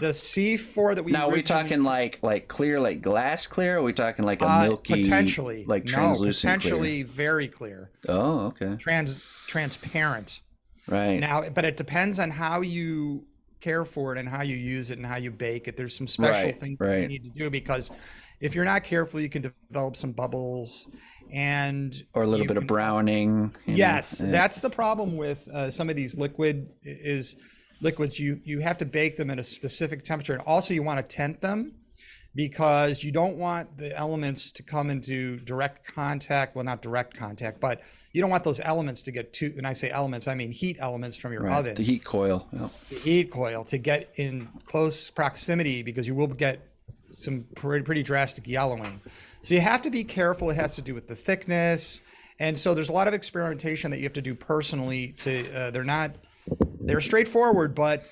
The C4 that we now, are we talking like clear, like glass clear? Or are we talking like a milky, potentially like translucent potentially clear? Very clear. Oh, okay. Transparent. Right. Now, but it depends on how you care for it and how you use it and how you bake it. There's some special things you need to do, because if you're not careful, you can develop some bubbles or a little bit of browning. Yes, that's the problem with some of these liquids. You have to bake them at a specific temperature, and also you want to tent them because you don't want the elements to come into direct contact. Well, not direct contact, but you don't want those elements to get too, when I say elements, I mean heat elements from your oven. The heat coil. Yep. The heat coil to get in close proximity, because you will get some pretty drastic yellowing. So you have to be careful. It has to do with the thickness. And so there's a lot of experimentation that you have to do personally they're straightforward, but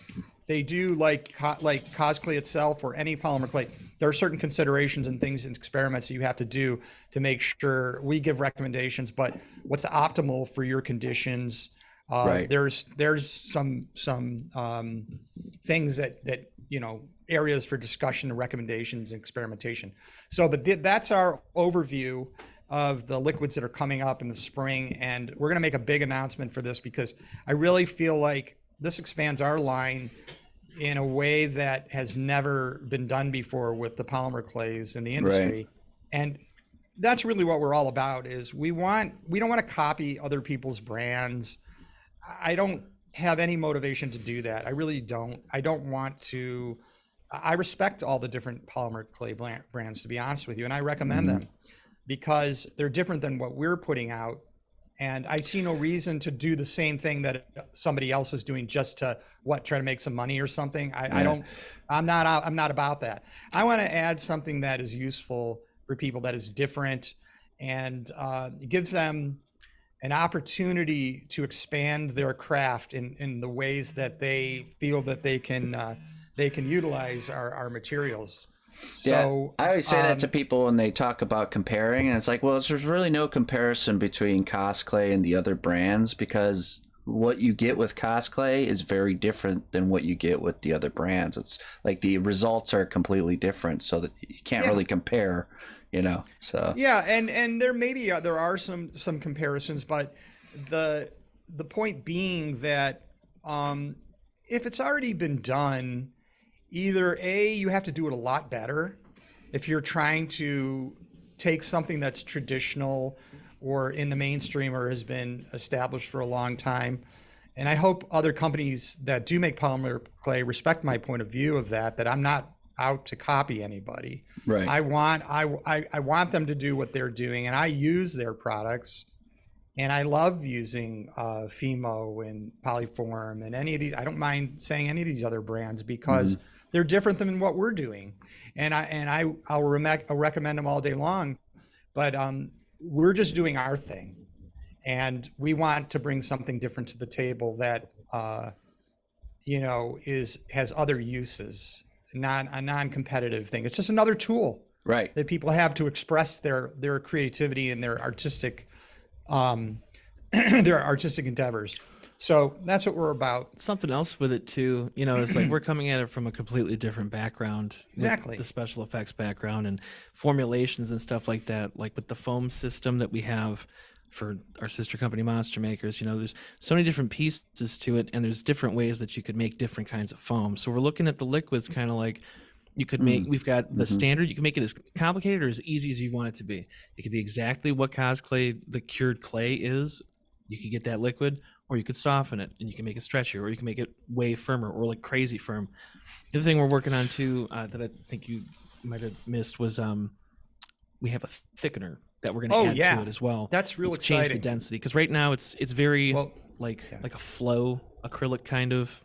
they do like Cosclay itself or any polymer clay. There are certain considerations and things and experiments that you have to do to make sure we give recommendations, but what's optimal for your conditions. Right. There's some things that areas for discussion and recommendations and experimentation. So, but that's our overview of the liquids that are coming up in the spring, and we're going to make a big announcement for this because I really feel like this expands our line in a way that has never been done before with the polymer clays in the industry. Right. And that's really what we're all about. Is we don't want to copy other people's brands. I don't have any motivation to do that. I really don't. I don't want to. I respect all the different polymer clay brands, to be honest with you, and I recommend them because they're different than what we're putting out. And I see no reason to do the same thing that somebody else is doing just to try to make some money or something. I'm not about that. I want to add something that is useful for people, that is different, and it gives them an opportunity to expand their craft in the ways that they feel that they can utilize our materials. So I always say that to people when they talk about comparing, and it's like, well, there's really no comparison between Cosclay and the other brands, because what you get with Cosclay is very different than what you get with the other brands. It's like the results are completely different, so that you can't really compare, so. Yeah, and there are some comparisons, but the point being that if it's already been done, either you have to do it a lot better if you're trying to take something that's traditional or in the mainstream or has been established for a long time. And I hope other companies that do make polymer clay respect my point of view of that I'm not out to copy anybody. Right. I want them to do what they're doing, and I use their products. And I love using Fimo and Polyform and any of these. I don't mind saying any of these other brands because they're different than what we're doing. And I'll recommend them all day long. But we're just doing our thing. And we want to bring something different to the table that, has other uses, a non-competitive thing. It's just another tool that people have to express their creativity and their artistic endeavors. So that's what we're about. Something else with it too, it's like we're coming at it from a completely different background. Exactly. The special effects background and formulations and stuff like that. Like with the foam system that we have for our sister company Monster Makers, there's so many different pieces to it, and there's different ways that you could make different kinds of foam. So we're looking at the liquids kind of like you could make, we've got the standard, you can make it as complicated or as easy as you want it to be. It could be exactly what Cosclay, the cured clay is. You could get that liquid, or you could soften it and you can make it stretchier, or you can make it way firmer or like crazy firm. The other thing we're working on too, that I think you might have missed was we have a thickener that we're going to add to it as well. That's real exciting. Change the density, because right now it's very like a flow acrylic kind of.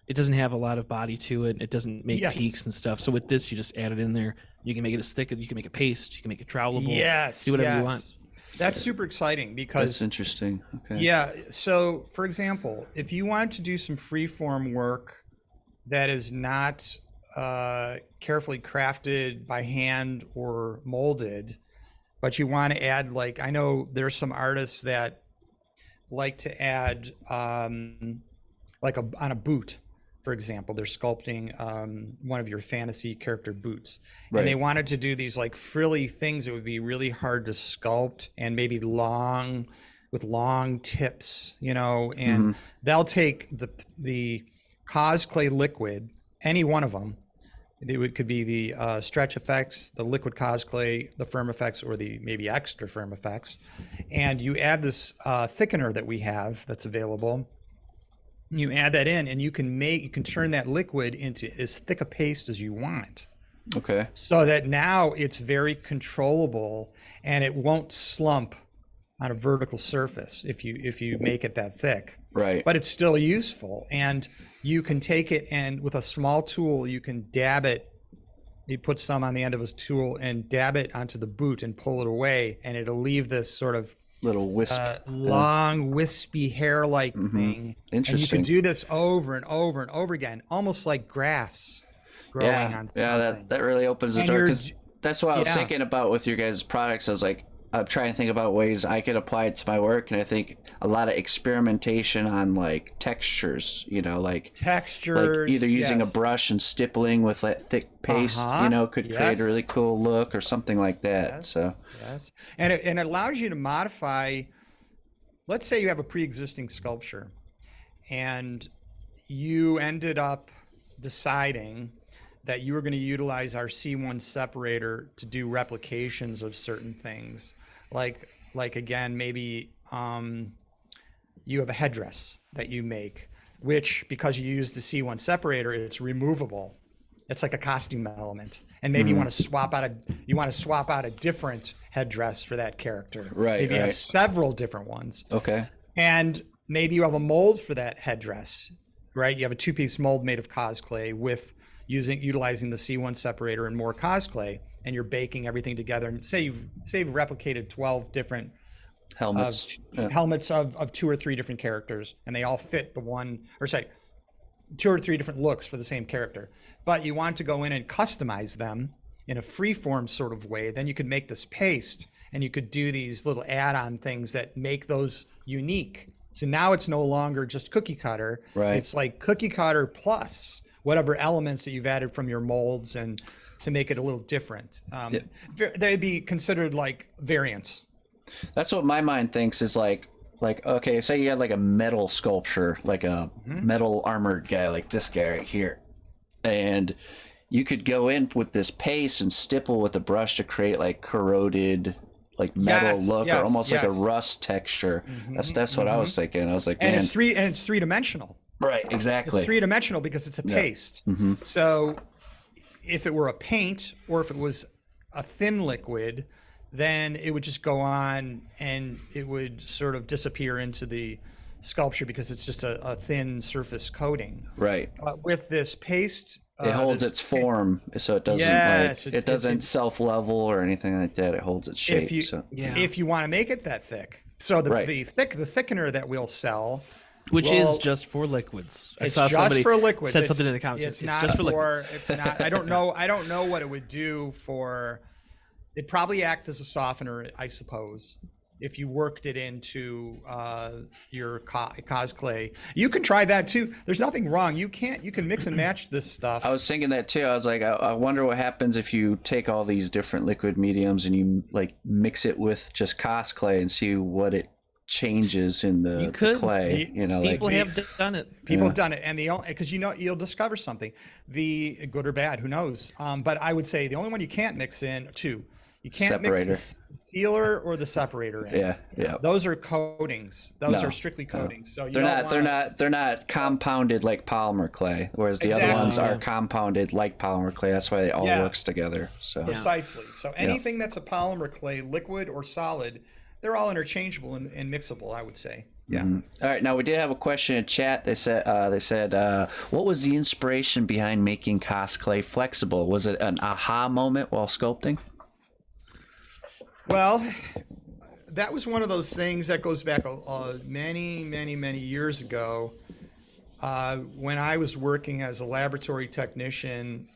It doesn't have a lot of body to it. It doesn't make peaks and stuff. So with this, you just add it in there. You can make it as thick. You can make it paste. You can make it trowelable. Yes. Do whatever you want. That's super exciting because that's interesting. Okay. Yeah. So for example, if you want to do some freeform work that is not carefully crafted by hand or molded, but you want to add, like, I know there's some artists that like to add on a boot. For example, they're sculpting one of your fantasy character boots, and they wanted to do these like frilly things that would be really hard to sculpt and maybe long tips, and they'll take the Cosclay liquid, any one of them. It could be the stretch effects, the liquid Cosclay, the firm effects, or the maybe extra firm effects, and you add this thickener that we have that's available. You add that in, and you can turn that liquid into as thick a paste as you want. Okay. So that now it's very controllable, and it won't slump on a vertical surface if you make it that thick. Right. But it's still useful, and you can take it and with a small tool you can dab it. You put some on the end of his tool and dab it onto the boot and pull it away, and it'll leave this sort of little wisp. long wispy hair-like thing. And you Interesting. could do this over and over and over again, almost like grass growing on something. Yeah, that really opens the And door, you're- because that's what I was yeah. thinking about with your guys' products. I was like, I'm trying to think about ways I could apply it to my work, and I think a lot of experimentation on like textures, like Textures, either using a yes. brush and stippling with that thick paste, could create Yes. a really cool look or something like that. Yes. So Yes, and it allows you to modify. Let's say you have a pre-existing sculpture, and you ended up deciding that you were going to utilize our C1 separator to do replications of certain things, like again, maybe you have a headdress that you make, which because you use the C1 separator, it's removable. It's like a costume element, and maybe you want to swap out a different headdress for that character. Right, Maybe you have right. several different ones, okay, and maybe you have a mold for that headdress. Right, you have a two-piece mold made of Cosclay with utilizing the C1 separator and more Cosclay, and you're baking everything together. And say you've replicated 12 different helmets. helmets of 2 or 3 different characters, and they all fit the one, or say 2 or 3 different looks for the same character. But you want to go in and customize them in a freeform sort of way. Then you could make this paste, and you could do these little add-on things that make those unique. So now it's no longer just cookie cutter. Right. It's like cookie cutter plus whatever elements that you've added from your molds, and to make it a little different. They'd be considered like variants. That's what my mind thinks is like okay, say you had like a metal sculpture, like a metal armored guy, like this guy right here, and you could go in with this paste and stipple with a brush to create like corroded, like metal look, or almost like a rust texture. That's what I was thinking. I was like, And man, it's three-dimensional. right, exactly. It's three-dimensional because it's a paste. So if it were a paint, or if it was a thin liquid, then it would just go on and it would sort of disappear into the sculpture because it's just a thin surface coating. Right. With this paste, It holds its form, so it doesn't Yes, it doesn't self-level or anything like that. It holds its shape. if you want to make it that thick. So the thickener that we'll sell, Which is just for liquids. I it's saw just somebody for liquids. said something in the comments. It's It's not just for liquids. It's not. I don't know what it would do for. It'd probably act as a softener, I suppose, if you worked it into your Cosclay. You can try that too. There's nothing wrong. You can mix and match this stuff. I was thinking that too. I was like, I wonder what happens if you take all these different liquid mediums and you like mix it with just Cosclay and see what it changes in the clay. People have done it. People have done it, and because you'll discover something, the good or bad, who knows? But I would say the only one you can't mix in you can't mix the sealer or the separator in. Yeah. Those are coatings. Those are strictly coatings. So they're not compounded like polymer clay, whereas the other ones are compounded like polymer clay. That's why it all works together. So precisely. So anything that's a polymer clay, liquid or solid, they're all interchangeable and mixable, I would say. Yeah. All right. Now we did have a question in chat. They said, what was the inspiration behind making Cosclay flexible? Was it an aha moment while sculpting? Well, that was one of those things that goes back many, many, many years ago, when I was working as a laboratory technician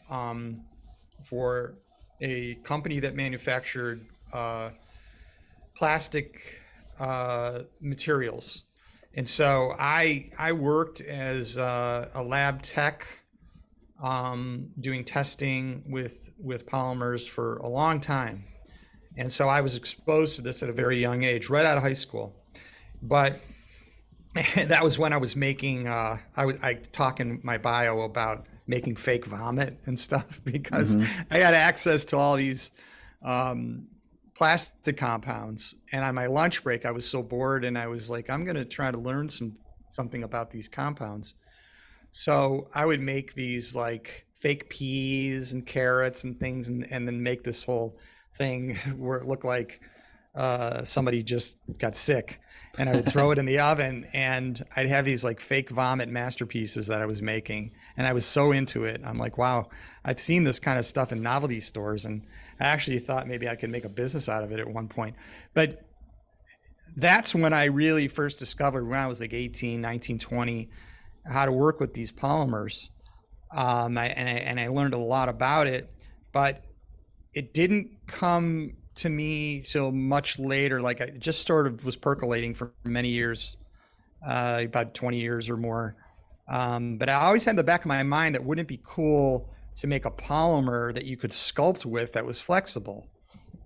for a company that manufactured plastic materials. And so I worked as a lab tech, doing testing with polymers for a long time. And so I was exposed to this at a very young age, right out of high school. But that was when I was making, I talk in my bio about making fake vomit and stuff, because I had access to all these plastic compounds. And on my lunch break, I was so bored, and I was like, I'm going to try to learn something about these compounds. So I would make these like fake peas and carrots and things, and then make this whole thing where it looked like somebody just got sick, and I would throw it in the oven, and I'd have these like fake vomit masterpieces that I was making, and I was so into it. I'm like, wow, I've seen this kind of stuff in novelty stores, and I actually thought maybe I could make a business out of it at one point. But that's when I really first discovered, when I was like 18, 19, 20, how to work with these polymers. And I learned a lot about it, but it didn't come to me till much later. Like, I just sort of was percolating for many years, about 20 years or more. But I always had in the back of my mind that wouldn't it be cool to make a polymer that you could sculpt with that was flexible.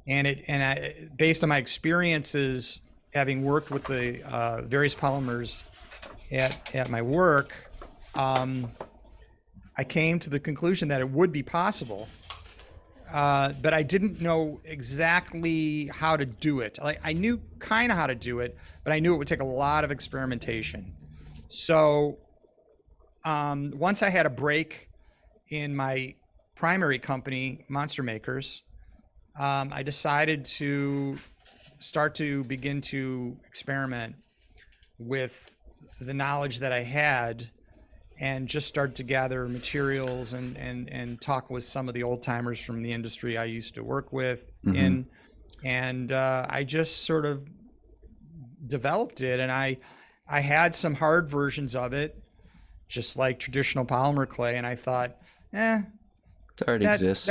Based on my experiences, having worked with the various polymers at my work, I came to the conclusion that it would be possible, but I didn't know exactly how to do it. Like, I knew kind of how to do it, but I knew it would take a lot of experimentation. So once I had a break in my primary company, Monster Makers, I decided to start to begin to experiment with the knowledge that I had, and just start to gather materials and talk with some of the old timers from the industry I used to work with. And I just sort of developed it, and I had some hard versions of it, just like traditional polymer clay, and I thought, it already exists.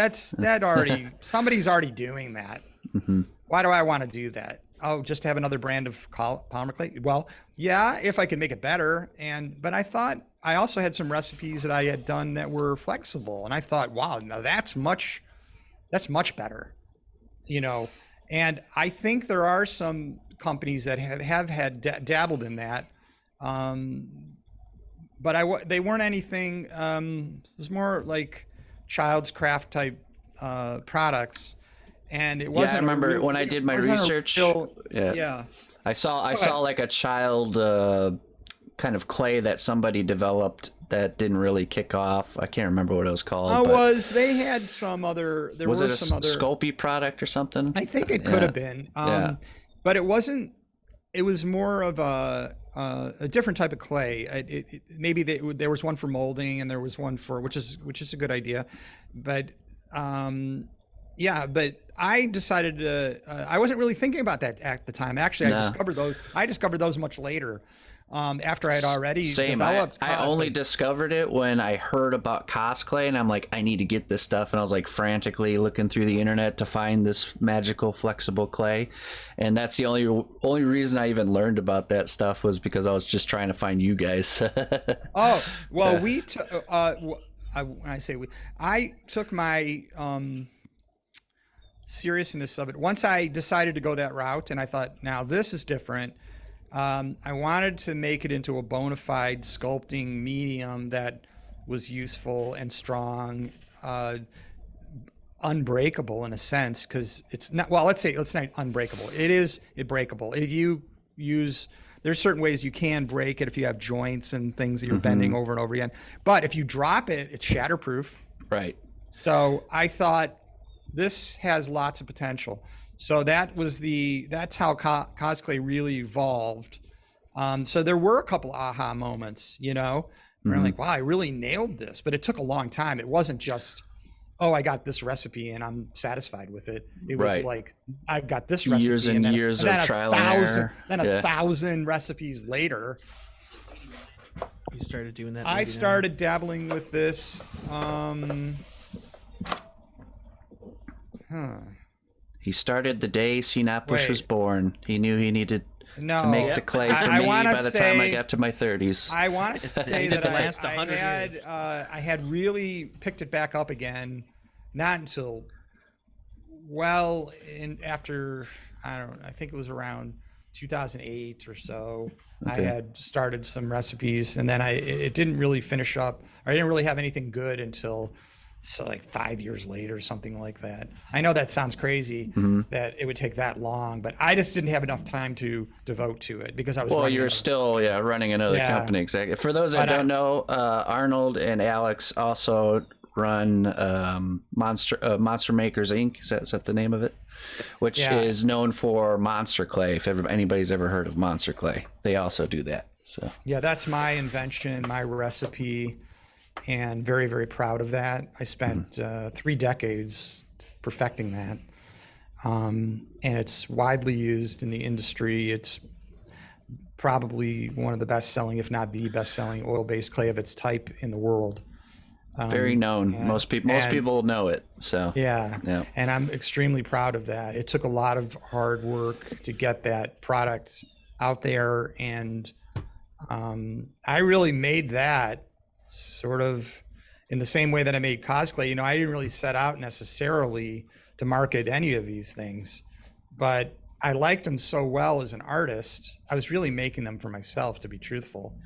Somebody's already doing that. Why do I want to do that? Oh, just have another brand of polymer clay? Well, yeah, if I could make it better. But I thought I also had some recipes that I had done that were flexible, and I thought, wow, now that's much better, you know. And I think there are some companies that have had dabbled in that, but they weren't anything. It was more like child's craft type products. And it wasn't. Yeah, I remember when I did my research. Yeah. I saw like a child kind of clay that somebody developed that didn't really kick off. I can't remember what it was called. They had some other. Was it a Sculpt product or something? I think it could have been. But it wasn't. It was more of a different type of clay. Maybe there was one for molding, and there was one for which is a good idea, but. Yeah, but I decided to. I wasn't really thinking about that at the time. Actually, I discovered those much later, after I had already developed. I only discovered it when I heard about Cosclay, and I'm like, I need to get this stuff. And I was like frantically looking through the internet to find this magical flexible clay, and that's the only reason I even learned about that stuff was because I was just trying to find you guys. Oh well, I took my seriousness of it once I decided to go that route, and I thought, now this is different. I wanted to make it into a bona fide sculpting medium that was useful and strong, unbreakable in a sense, because it's not. Well, let's not unbreakable. It is breakable. If you use, there's certain ways you can break it if you have joints and things that you're bending over and over again. But if you drop it, it's shatterproof. Right. So I thought, this has lots of potential. So that's how Cosclay really evolved. So there were a couple aha moments, you know, where I'm like, wow, I really nailed this. But it took a long time. It wasn't just, oh, I got this recipe and I'm satisfied with it. It was like, I've got this recipe. Years and years of trial and error. Then 1,000 recipes later. You started doing that? I started dabbling with this. He started the day Sinapush was born. He knew he needed to make the clay for me by the time I got to my 30s. I want to say that I had really picked it back up again, not until after, I don't know, I think it was around 2008 or so. Okay. I had started some recipes, and then it didn't really finish up. I didn't really have anything good until like 5 years later, something like that. I know that sounds crazy that it would take that long, but I just didn't have enough time to devote to it because I was. Well, you're still running another company, exactly. For those that don't know, Arnold and Alex also run Monster Makers Inc. Is that the name of it? Which is known for Monster Clay. If anybody's ever heard of Monster Clay, they also do that. So yeah, that's my invention, my recipe. And very, very proud of that. I spent 3 decades perfecting that. and it's widely used in the industry. It's probably one of the best-selling, if not the best-selling, oil-based clay of its type in the world. Very known. Most people know it. So yeah, yeah. and I'm extremely proud of that. It took a lot of hard work to get that product out there, and I really made that sort of in the same way that I made Cosclay. You know, I didn't really set out necessarily to market any of these things, but I liked them so well as an artist. I was really making them for myself, to be truthful.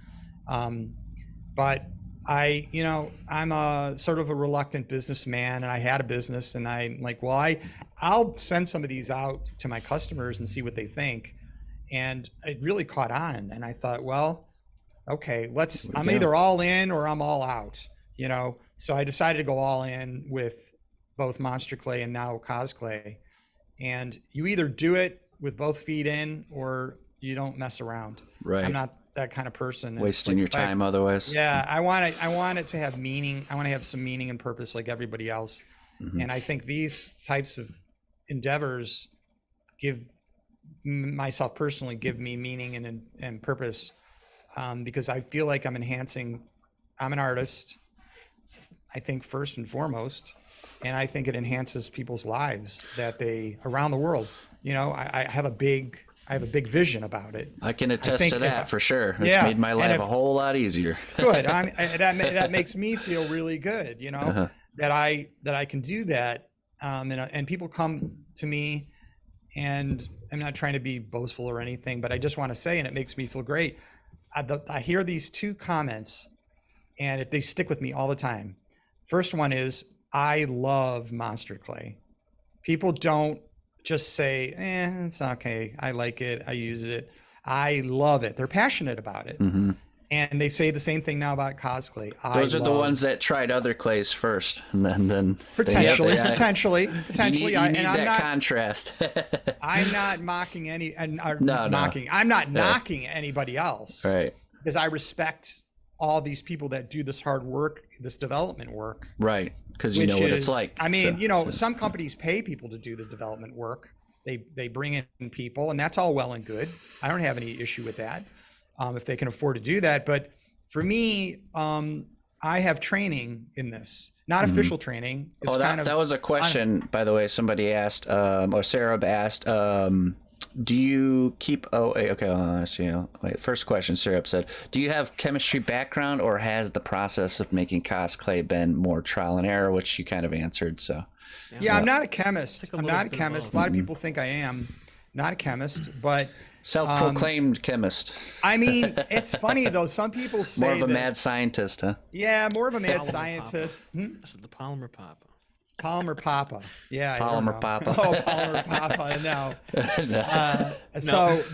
But I'm a sort of a reluctant businessman, and I had a business, and I'm like, well, I'll send some of these out to my customers and see what they think. And it really caught on. And I thought, well, okay, I'm either all in or I'm all out, you know? So I decided to go all in with both Monster Clay and now Cosclay. And you either do it with both feet in or you don't mess around. Right. I'm not that kind of person. Wasting your time otherwise. Yeah, I want it to have meaning. I want to have some meaning and purpose like everybody else. Mm-hmm. And I think these types of endeavors give myself personally, give me meaning and purpose, because I feel like I'm an artist, I think, first and foremost, and I think it enhances people's lives around the world. You know, I have a big vision about it. I can attest to that for sure. It's made my life a whole lot easier. Good. That makes me feel really good, you know, that I can do that. And people come to me, and I'm not trying to be boastful or anything, but I just want to say, and it makes me feel great. I hear these two comments, and they stick with me all the time. First one is, I love Monster Clay. People don't just say, it's okay, I like it, I use it, I love it. They're passionate about it. Mm-hmm. And they say the same thing now about Cosclay. Those are the ones that tried other clays first, and then potentially. You need I'm that not, contrast. I'm not mocking I'm not knocking anybody else, right? Because I respect all these people that do this hard work, this development work, right? Because you know what it's like. I mean, you know, some companies pay people to do the development work. They bring in people, and that's all well and good. I don't have any issue with that. If they can afford to do that. But for me, I have training in this, not official training. It's that was a question, by the way, somebody asked, or Sarah asked, do you keep, first question, Sarah said, do you have chemistry background, or has the process of making Cosclay been more trial and error, which you kind of answered, so. Yeah, I'm not a chemist. A lot of people think I am. Not a chemist, but... Self-proclaimed chemist. I mean, it's funny though. Some people say more of a mad scientist, huh? Yeah, more of a mad scientist. This is the Polymer Papa. Polymer Papa. Yeah. Polymer Papa. Oh, Polymer Papa. No.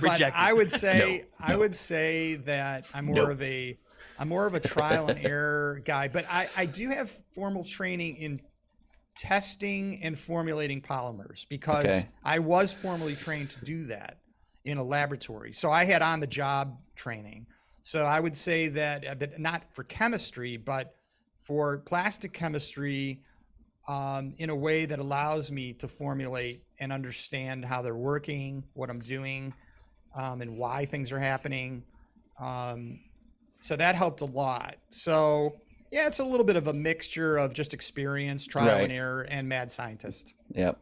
But I would say that I'm more of a trial and error guy. But I do have formal training in testing and formulating polymers, because I was formally trained to do that in a laboratory. So I had on-the-job training. So I would say that not for chemistry, but for plastic chemistry, in a way that allows me to formulate and understand how they're working, what I'm doing, and why things are happening. So that helped a lot. So yeah, it's a little bit of a mixture of just experience, trial and error, and mad scientist. Yep.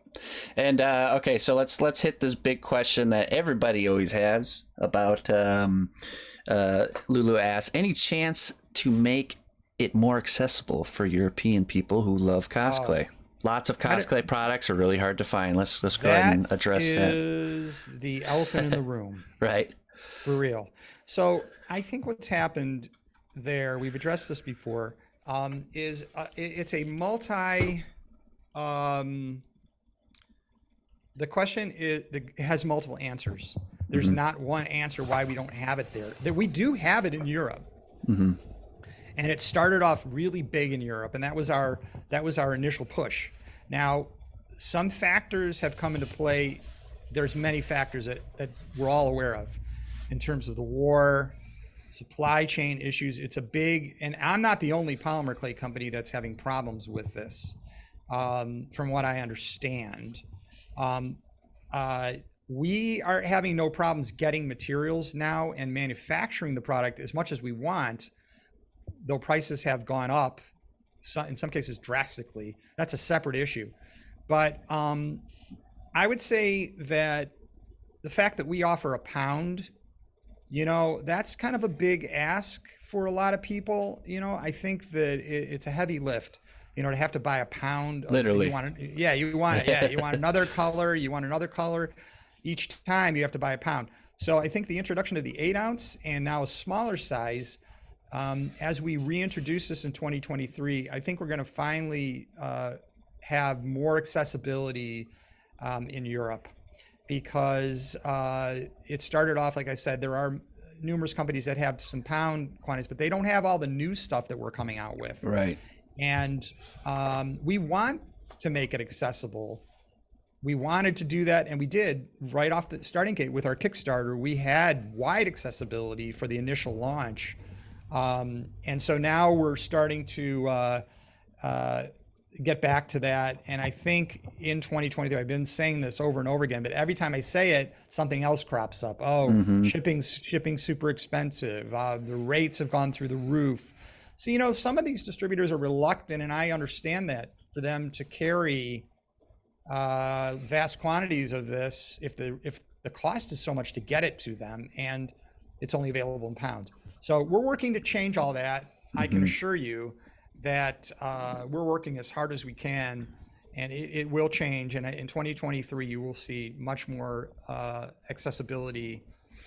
And okay, so let's hit this big question that everybody always has about. Lulu asks, any chance to make it more accessible for European people who love Cosclay? Lots of Cosclay products are really hard to find. Let's go ahead and address that. That is the elephant in the room. Right. For real. So I think what's happened there, we've addressed this before, is it's a multi. The question it has multiple answers. There's not one answer why we don't have it there. We do have it in Europe, and it started off really big in Europe, and that was our initial push. Now, some factors have come into play. There's many factors that we're all aware of, in terms of the war, supply chain issues. It's a big, and I'm not the only polymer clay company that's having problems with this, from what I understand. we are having no problems getting materials now and manufacturing the product as much as we want, though prices have gone up, in some cases drastically. That's a separate issue. But I would say that the fact that we offer a pound, that's kind of a big ask for a lot of people. I think that it's a heavy lift, to have to buy a pound. Literally. You want another color. You want another color. Each time you have to buy a pound. So I think the introduction of the 8-ounce and now a smaller size, as we reintroduce this in 2023, I think we're going to finally have more accessibility in Europe, because it started off, like I said, there are numerous companies that have some pound quantities, but they don't have all the new stuff that we're coming out with. Right. And we want to make it accessible. We wanted to do that, and we did right off the starting gate with our Kickstarter. We had wide accessibility for the initial launch. And so now we're starting to get back to that. And I think in 2023, I've been saying this over and over again, but every time I say it, something else crops up. Shipping's super expensive. The rates have gone through the roof. So, some of these distributors are reluctant, and I understand that, for them to carry vast quantities of this if the cost is so much to get it to them, and it's only available in pounds. So we're working to change all that. I can assure you that we're working as hard as we can, and it will change. And in 2023, you will see much more accessibility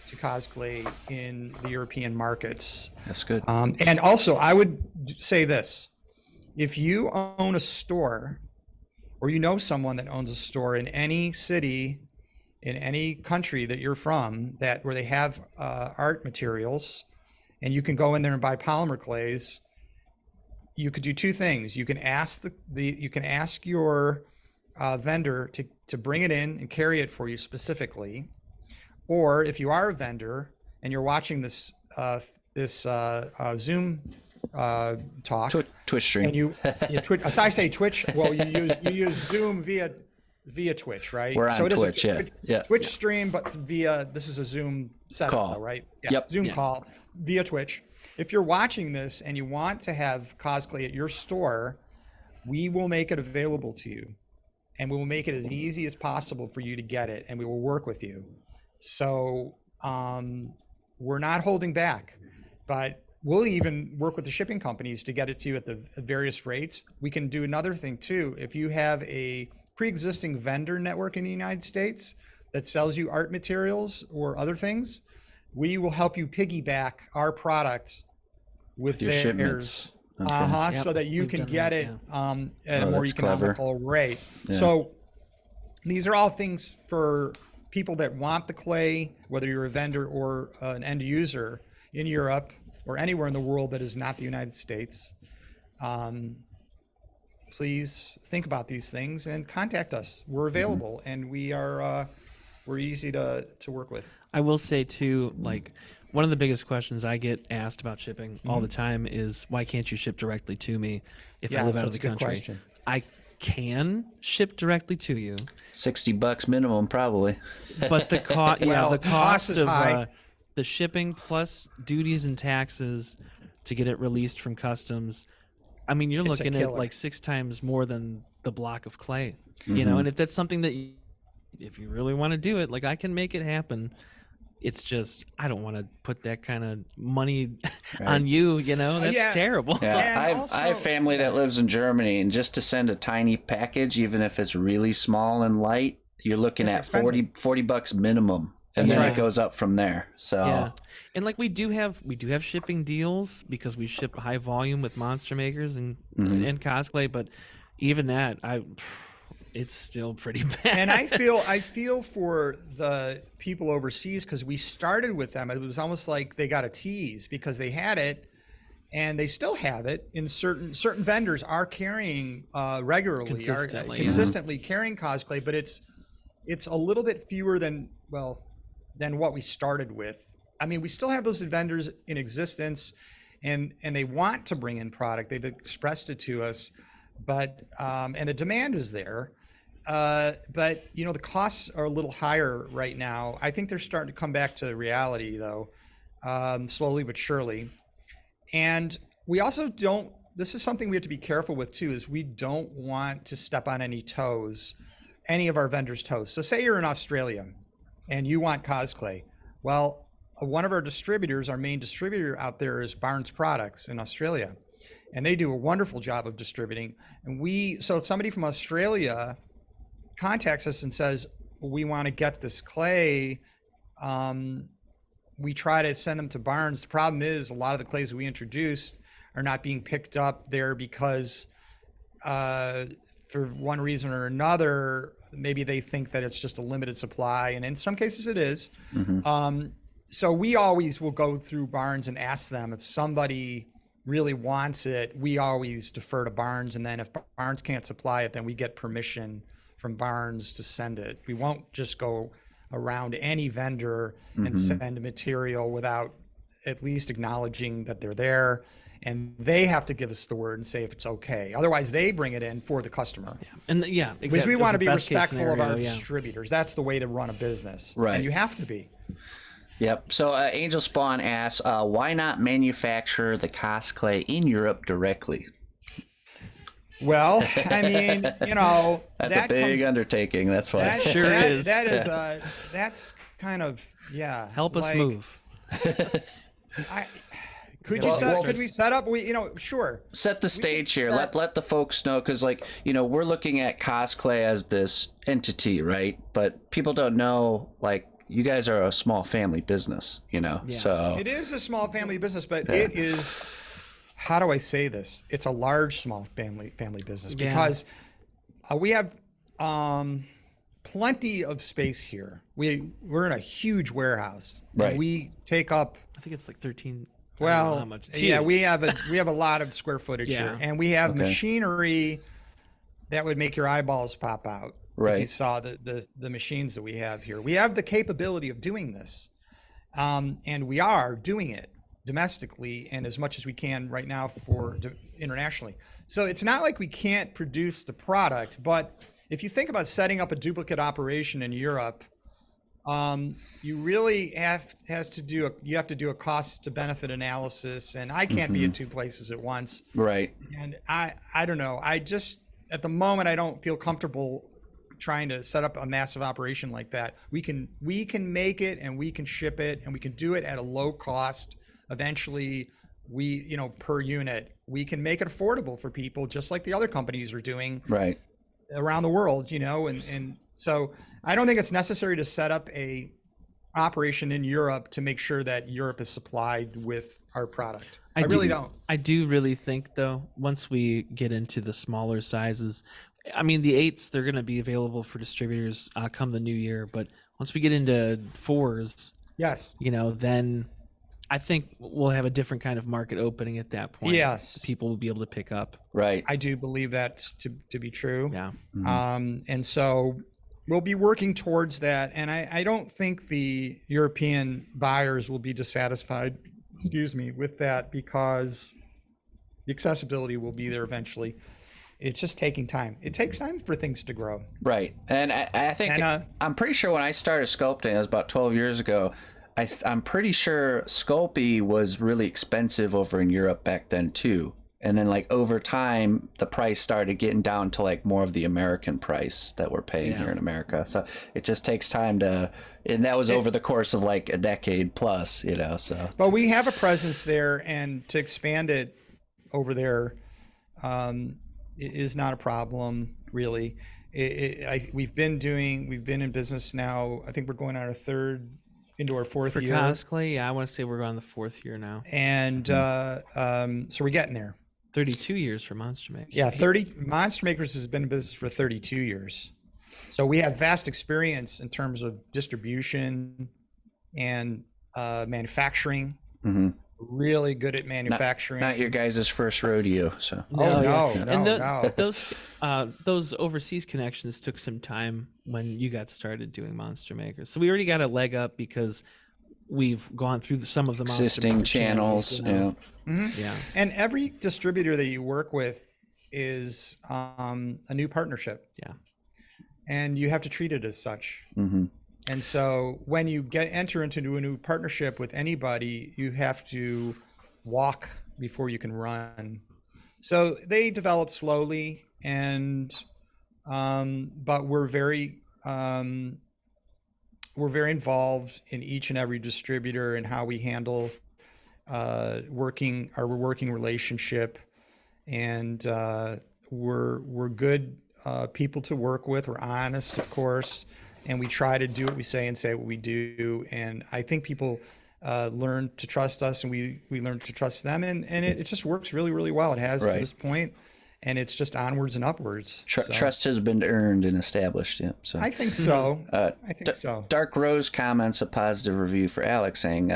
to Cosclay in the European markets. That's good. And also, I would say this: if you own a store, or someone that owns a store in any city, in any country that you're from, where they have art materials, and you can go in there and buy polymer clays, you could do two things. You can ask you can ask your vendor to bring it in and carry it for you specifically, or if you are a vendor and you're watching this Zoom talk, Twitch stream, and Twitch. So I say Twitch. Well, you use Zoom via Twitch, right? We're on so it Twitch, is yeah. Twitch stream, but this is a Zoom setup, call, though, right? Yeah. Yep. Zoom call via Twitch. If you're watching this and you want to have Cosclay at your store, we will make it available to you, and we will make it as easy as possible for you to get it, and we will work with you. So we're not holding back, but we'll even work with the shipping companies to get it to you at the various rates. We can do another thing too. If you have a pre-existing vendor network in the United States that sells you art materials or other things, we will help you piggyback our product with your theirs. shipments. Okay. So that you can get it at a more that's economical rate. Yeah. So these are all things for people that want the clay, whether you're a vendor or an end user in Europe or anywhere in the world that is not the United States. Please think about these things and contact us. We're available, and we're easy to work with. I will say too, like, one of the biggest questions I get asked about shipping all the time is, why can't you ship directly to me if I live out of the country? Question. I can ship directly to you, $60 minimum, probably. but the cost, the cost is of high. The shipping plus duties and taxes to get it released from customs, I mean, you're It's a looking at killer. like 6 times more than the block of clay, and if that's something that if you really want to do it, like, I can make it happen. It's just, I don't want to put that kind of money on you, that's Yeah. terrible. Yeah, And I have family that lives in Germany, and just to send a tiny package, even if it's really small and light, you're looking That's at expensive. $40 minimum, and then it goes up from there. So Yeah, and like we do have shipping deals because we ship high volume with monster makers and Cosclay, but even that, it's still pretty bad. And I feel for the people overseas, because we started with them. It was almost like they got a tease because they had it, and they still have it. In certain vendors are carrying regularly, consistently carrying Cosclay, but it's a little bit fewer than what we started with. I mean, we still have those vendors in existence, and they want to bring in product. They've expressed it to us, but and the demand is there. but the costs are a little higher right now. I think they're starting to come back to reality though, slowly but surely. And we also don't, this is something we have to be careful with too, is we don't want to step on any toes, any of our vendors' toes. So say you're in Australia and you want Cosclay. Well, one of our distributors, our main distributor out there is Barnes Products in Australia. And they do a wonderful job of distributing. And so if somebody from Australia contacts us and says, we want to get this clay, we try to send them to Barnes. The problem is a lot of the clays we introduced are not being picked up there because for one reason or another, maybe they think that it's just a limited supply. And in some cases it is. So we always will go through Barnes and ask them if somebody really wants it. We always defer to Barnes. And then if Barnes can't supply it, then we get permission from Barnes to send it. We won't just go around any vendor and send material without at least acknowledging that they're there, and they have to give us the word and say if it's okay. Otherwise, they bring it in for the customer. Exactly. Because we want to be Best case respectful of our scenario, distributors. That's the way to run a business, Right. and you have to be. Yep. So Angel Spawn asks, why not manufacture the Cosclay in Europe directly? Well, I mean, That's a big undertaking. That's why. That is. That's kind of Help us move. Could we set up? Sure. Set the stage here. Let the folks know, because we're looking at Cosclay as this entity, right? But people don't know, like, you guys are a small family business, So It is a small family business, but it is. How do I say this? It's a large small family business because we have plenty of space here. We're in a huge warehouse. Right. And we take up. I think it's like 13. I don't know Well, how much. It's yeah, huge. we have a lot of square footage here, and we have machinery that would make your eyeballs pop out if you saw the machines that we have here. We have the capability of doing this, and we are doing it domestically and as much as we can right now for internationally. So it's not like we can't produce the product, but if you think about setting up a duplicate operation in Europe, you really have to do a cost to benefit analysis, and I can't be in two places at once. Right. And I don't know. I just, at the moment, I don't feel comfortable trying to set up a massive operation like that. We can make it and we can ship it and we can do it at a low cost. Eventually, per unit, we can make it affordable for people, just like the other companies are doing around the world, and so I don't think it's necessary to set up a operation in Europe to make sure that Europe is supplied with our product. I really don't. I do really think, though, once we get into the smaller sizes, I mean, the 8s, they're going to be available for distributors come the new year. But once we get into 4s, yes, then I think we'll have a different kind of market opening at that point. Yes. People will be able to pick up. Right. I do believe that's to be true. Yeah. And so we'll be working towards that. And I don't think the European buyers will be dissatisfied, with that, because the accessibility will be there eventually. It's just taking time. It takes time for things to grow. Right. And I think, I'm pretty sure when I started sculpting, it was about 12 years ago, I'm pretty sure Sculpey was really expensive over in Europe back then too. And then like over time, the price started getting down to like more of the American price that we're paying here in America. So it just takes time and that was over the course of like a decade plus, so. But we have a presence there, and to expand it over there is not a problem, really. We've been in business now, I think we're going on into our fourth year. For Cosclay, I want to say we're on the 4th year now. And so we're getting there. 32 years for Monster Makers. Yeah, Monster Makers has been in business for 32 years. So we have vast experience in terms of distribution and manufacturing. Really good at manufacturing. Not your guys' first rodeo. So. No. Those overseas connections took some time when you got started doing Monster Makers. So we already got a leg up because we've gone through some of the existing channels. Yeah. And every distributor that you work with is a new partnership. Yeah. and you have to treat it as such. Mm-hmm. And so when you enter into a new partnership with anybody, you have to walk before you can run. So they develop slowly, and but we're very involved in each and every distributor and how we handle our working relationship, and we're good people to work with. We're honest, of course, and we try to do what we say and say what we do. And I think people learn to trust us, and we learn to trust them, and it just works really, really well. It has to this point, and it's just onwards and upwards. Trust has been earned and established. Yeah, so I think so. I think so. Dark Rose comments a positive review for Alex, saying,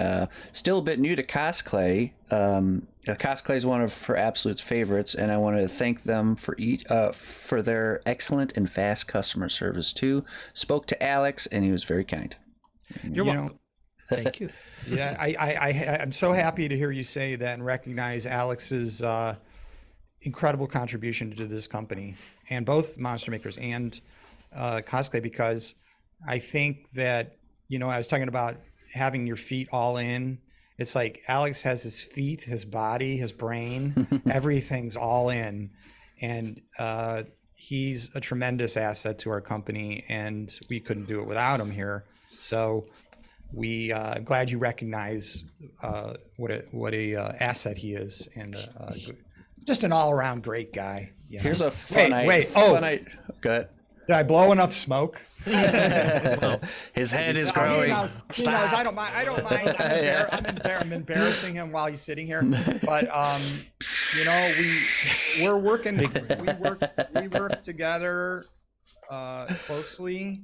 "Still a bit new to Cosclay. Cosclay is one of her absolute favorites, and I wanted to thank them for their excellent and fast customer service too. Spoke to Alex, and he was very kind." You're welcome. Thank you. Yeah, I'm so happy to hear you say that and recognize Alex's incredible contribution to this company, and both Monster Makers and Cosclay, because I think that, I was talking about having your feet all in. It's like Alex has his feet, his body, his brain, everything's all in. And he's a tremendous asset to our company, and we couldn't do it without him here. So I'm glad you recognize what a asset he is, and just an all-around great guy. Here's a fun idea. Go ahead. Did I blow enough smoke? His head is growing. He knows, I don't mind. I'm embarrassing him while he's sitting here. But we work together closely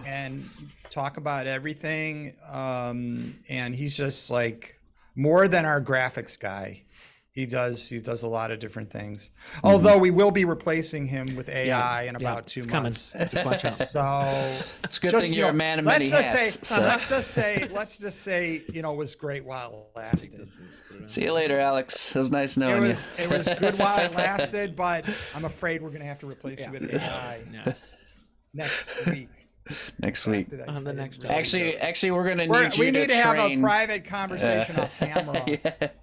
and talk about everything. And he's just like more than our graphics guy. He does a lot of different things. Although we will be replacing him with AI in about 2 months. Just watch out. So it's a good thing you're a man of many hats. Let's just say, it was great while it lasted. See you later, Alex. It was nice knowing you. It was good while it lasted, but I'm afraid we're going to have to replace you with AI next week. Next week. On the next Actually, we're gonna need you we need to train. have a private conversation off camera.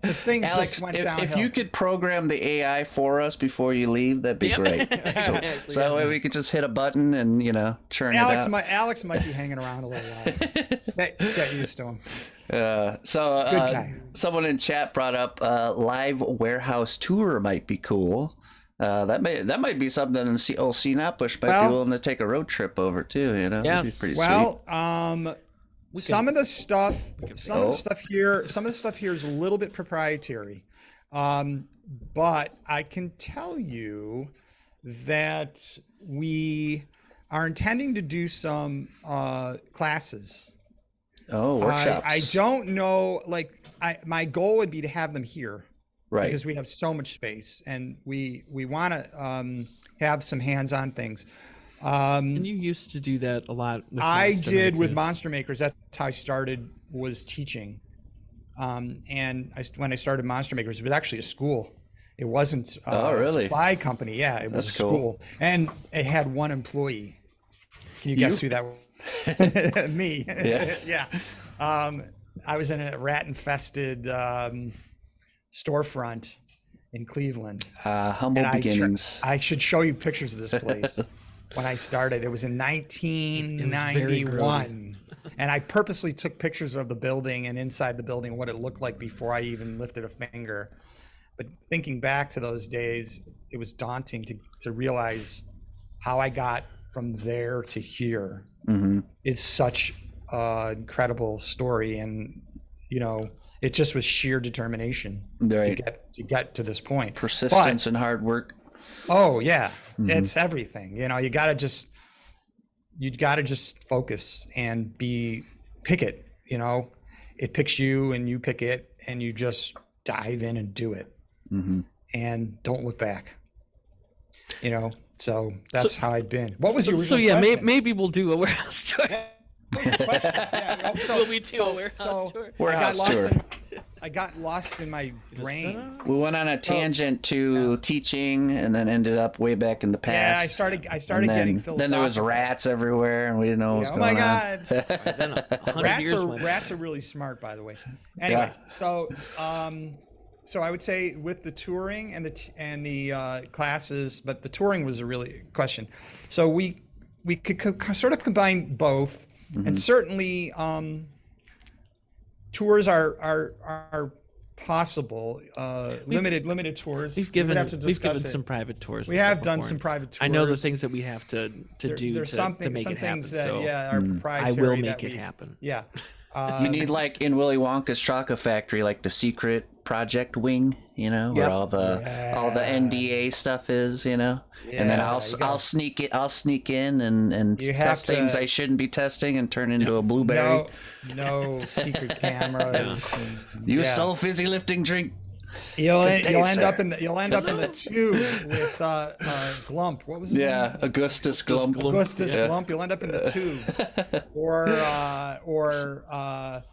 Things Alex, just went downhill. if you could program the AI for us before you leave, that'd be great. So that way we could just hit a button and churn it out. Alex might be hanging around a little while. Get used to him. Someone in chat brought up live warehouse tour might be cool. That might be something OC Notbush might be willing to take a road trip over too. It'd be pretty sweet. Some of the stuff here is a little bit proprietary, but I can tell you that we are intending to do some classes. Workshops. I don't know. My goal would be to have them here. Right. Because we have so much space, and we want to have some hands-on things. And you used to do that a lot. With Monster Makers. That's how I started, was teaching. When I started Monster Makers, it was actually a school. It wasn't a supply company. Yeah, it was a school, and it had one employee. Can you guess who that was? Me. Yeah. I was in a rat-infested storefront in Cleveland. Humble beginnings. I should show you pictures of this place. When I started, it was in 1991, and I purposely took pictures of the building and inside the building, what it looked like before I even lifted a finger. But thinking back to those days, it was daunting to realize how I got from there to here. Mm-hmm. It's such an incredible story, and it just was sheer determination to get to this point. Persistence and hard work. Oh yeah, it's everything. You gotta just focus and pick it. It picks you, and you pick it, and you just dive in and do it, and don't look back. So that's how I've been. What was your original question? Maybe we'll do a warehouse tour. Will we do a warehouse tour? Warehouse tour. I got lost in my brain. We went on a tangent to teaching, and then ended up way back in the past. Yeah, I started And getting then philosophical. there was rats everywhere, and we didn't know what was Oh going my on. God. Then 100 years went by. Rats are really smart, by the way. Anyway, Yeah. so I would say with the touring and the classes, but the touring was a really question. So we could sort of combine both, and certainly tours are possible. Limited tours. We've We would given have to discuss it. some private tours. We and have stuff done before, some and private tours. I know the things that we have to do There's to make some it happen. things that So are Mm. I proprietary. will make that it we- happen. Yeah. You need, like in Willy Wonka's chocolate factory, like the secret project wing, you know, where Yep. all the NDA stuff is, you know. And then Yeah, I'll sneak in and You have test things to- I shouldn't be testing and turn into a blueberry. No secret cameras. You yeah. stole fizzy lifting drink. You'll end sir. up in the tube with Glump. What was his name? Yeah, Augustus Glump. Augustus Glump. You'll end up in the tube. or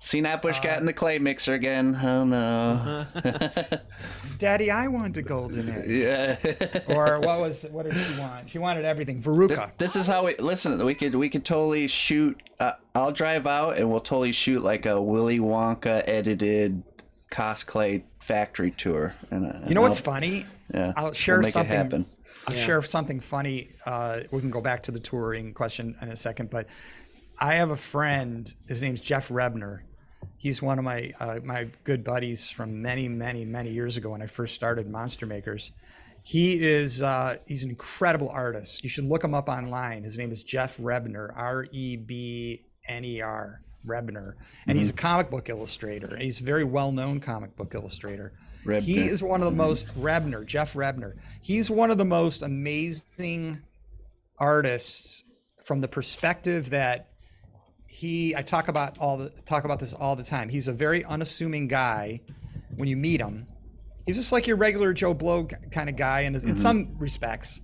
Sinapwish got in the clay mixer again. Oh no. Daddy, I want a golden egg. Yeah. Or what did she want? She wanted everything. Veruca. This is how we listen. We could totally shoot. I'll drive out and we'll totally shoot like a Willy Wonka edited Cosclay factory tour. And You know what's funny? Yeah, I'll share we'll make something. It happen. I'll share something funny. We can go back to the touring question in a second, but I have a friend. His name's Jeff Rebner. He's one of my good buddies from many years ago when I first started Monster Makers. He's an incredible artist. You should look him up online. His name is Jeff Rebner, Rebner, Rebner, and he's a comic book illustrator. He's a very well-known comic book illustrator. Rebner. He is one of the most Jeff Rebner. He's one of the most amazing artists from the perspective that I talk about this all the time. He's a very unassuming guy when you meet him. He's just like your regular Joe Blow kind of guy, and in some respects,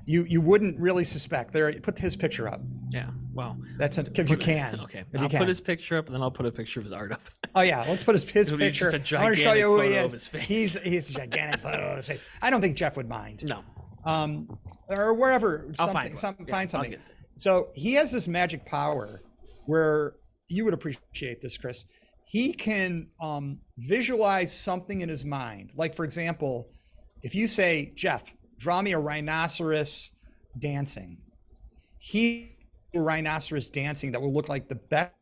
you wouldn't really suspect. Put his picture up. Yeah. Well, That's if you can. Okay. If you I'll can. put his picture up, and then I'll put a picture of his art up. Oh yeah, let's put his It'll be picture. just a I want to show you who he gigantic photo is. of his face. He's a gigantic photo of his face. I don't think Jeff would mind. No. Or wherever. I'll Find find something. I'll get there. So he has this magic power where you would appreciate this, Chris. He can visualize something in his mind. Like, for example, if you say, Jeff, draw me a rhinoceros dancing. A rhinoceros dancing that will look like the best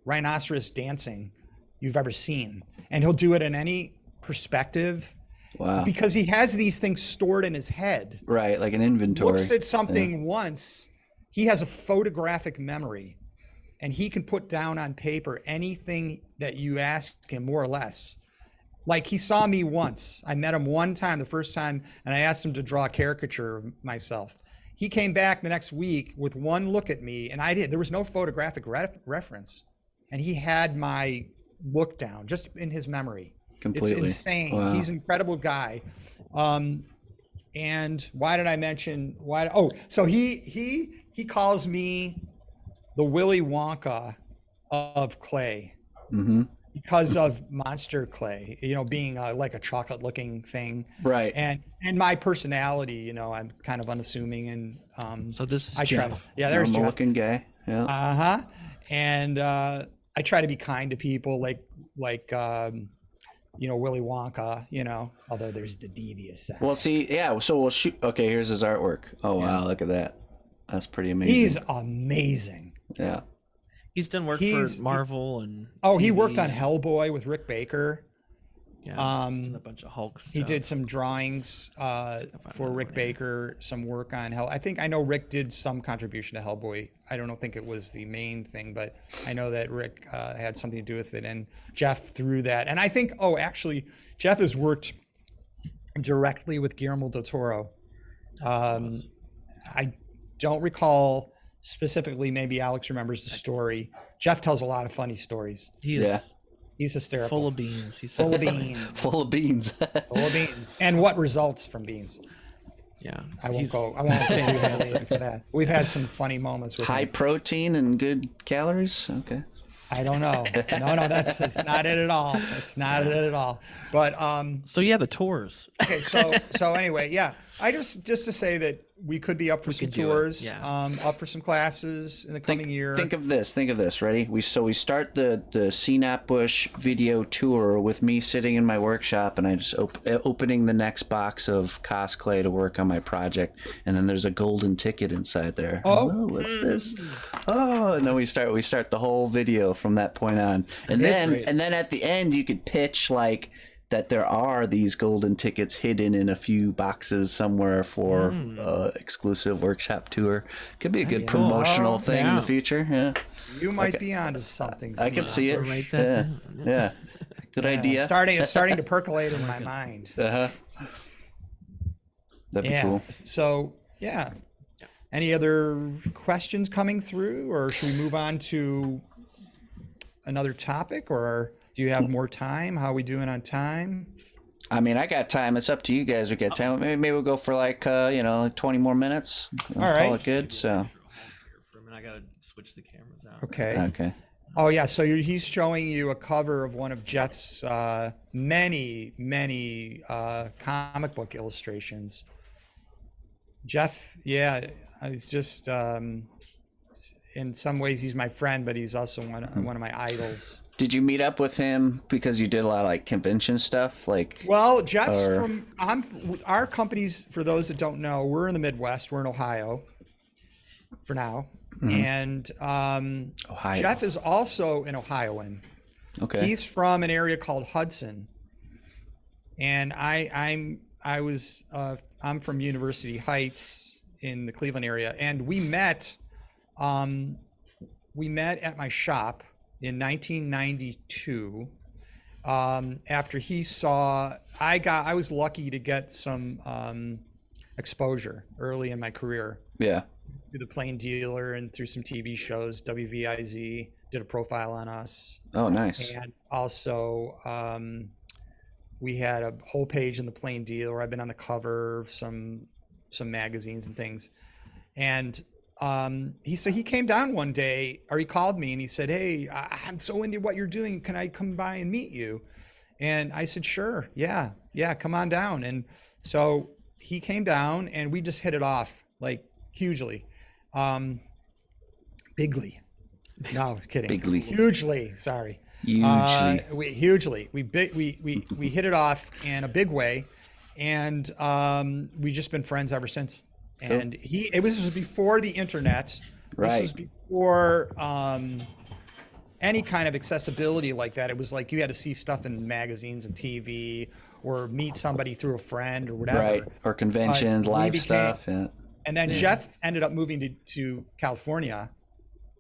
rhinoceros dancing you've ever seen. And he'll do it in any perspective. Wow. Because he has these things stored in his head. Right, like an inventory. Looks at something once, he has a photographic memory, and he can put down on paper anything that you ask him, more or less. Like, he saw me once. I met him one time, the first time, and I asked him to draw a caricature of myself. He came back the next week with one look at me, and there was no photographic reference, and he had my look down just in his memory. Completely. It's insane. Wow. He's an incredible guy. And why did I mention Oh, so he calls me the Willy Wonka of clay. Mm-hmm. Because of monster clay, being like a chocolate looking thing. Right. And my personality, I'm kind of unassuming, and So this is I try. Jeff. Yeah, there's Normal Jeff. looking guy. Yeah. Uh-huh. And I try to be kind to people, like Willy Wonka, although there's the devious side. Well, see, yeah. So we'll shoot. Okay, here's his artwork. Oh wow, look at that. That's pretty amazing. He's amazing. Yeah. He's done work for Marvel and. He worked TV. on Hellboy with Rick Baker. Yeah. He's done a bunch of Hulk stuff. He did some drawings for Rick Baker, some work on Hell. I know Rick did some contribution to Hellboy. I don't think it was the main thing, but I know that Rick had something to do with it, and Jeff through that. And I think, actually, Jeff has worked directly with Guillermo del Toro. I don't recall specifically, maybe Alex remembers the story. Jeff tells a lot of funny stories. He is Yeah. He's hysterical. full of beans. He's Full of beans. Full of beans. Full of beans. And what results from beans? Yeah. I won't he's go too heavily into that. We've had some funny moments with High him. protein and good calories. Okay. I don't know. No, that's not it at all. It's not it at all. But So yeah, the tours. okay, so anyway, yeah. I just to say that we could be up for some could do it, tours, yeah. up for some classes in the coming year. Think of this. Ready? We start the CNAP Bush video tour with me sitting in my workshop, and I just opening the next box of Cosclay to work on my project, and then there's a golden ticket inside there. Oh. What's this? Oh, and then we start the whole video from that point on, and then at the end you could pitch like that there are these golden tickets hidden in a few boxes somewhere for exclusive workshop tour. Could be a good promotional thing in the future. Yeah, You might be onto something. I can see it. Write that down. Yeah. Good idea. It's starting to percolate in my mind. That'd be cool. So yeah. Any other questions coming through, or should we move on to another topic, or do you have more time? How are we doing on time? I mean, I got time. It's up to you guys. We got time. Maybe we'll go for like 20 more minutes. All right. Call it good. So. For a minute, I gotta switch the cameras out. Okay. Oh yeah. So he's showing you a cover of one of Jeff's many comic book illustrations. Jeff, yeah, he's just in some ways he's my friend, but he's also one of my idols. Did you meet up with him because you did a lot of like convention stuff? Well, Jeff's our companies, for those that don't know, we're in the Midwest. We're in Ohio for now. And Ohio. Jeff is also an Ohioan. Okay. He's from an area called Hudson. And I'm from University Heights in the Cleveland area, and we met at my shop in 1992 after he saw I was lucky to get some exposure early in my career. Yeah. Through the Plain Dealer and through some TV shows. WVIZ did a profile on us. Oh, nice. And also we had a whole page in the Plain Dealer. I've been on the cover of some magazines and things. And he came down one day, or he called me and he said, "Hey, I'm so into what you're doing. Can I come by and meet you?" And I said, "Sure. Yeah, come on down." And so he came down and we just hit it off like hugely. Bigly. No, kidding. Bigly. Hugely. Sorry. Hugely. We hit it off in a big way, and we've just been friends ever since. And this was before the internet. Right. This was before any kind of accessibility like that. It was like you had to see stuff in magazines and TV, or meet somebody through a friend or whatever. Right. Or conventions, live stuff. Yeah. And then Jeff ended up moving to California.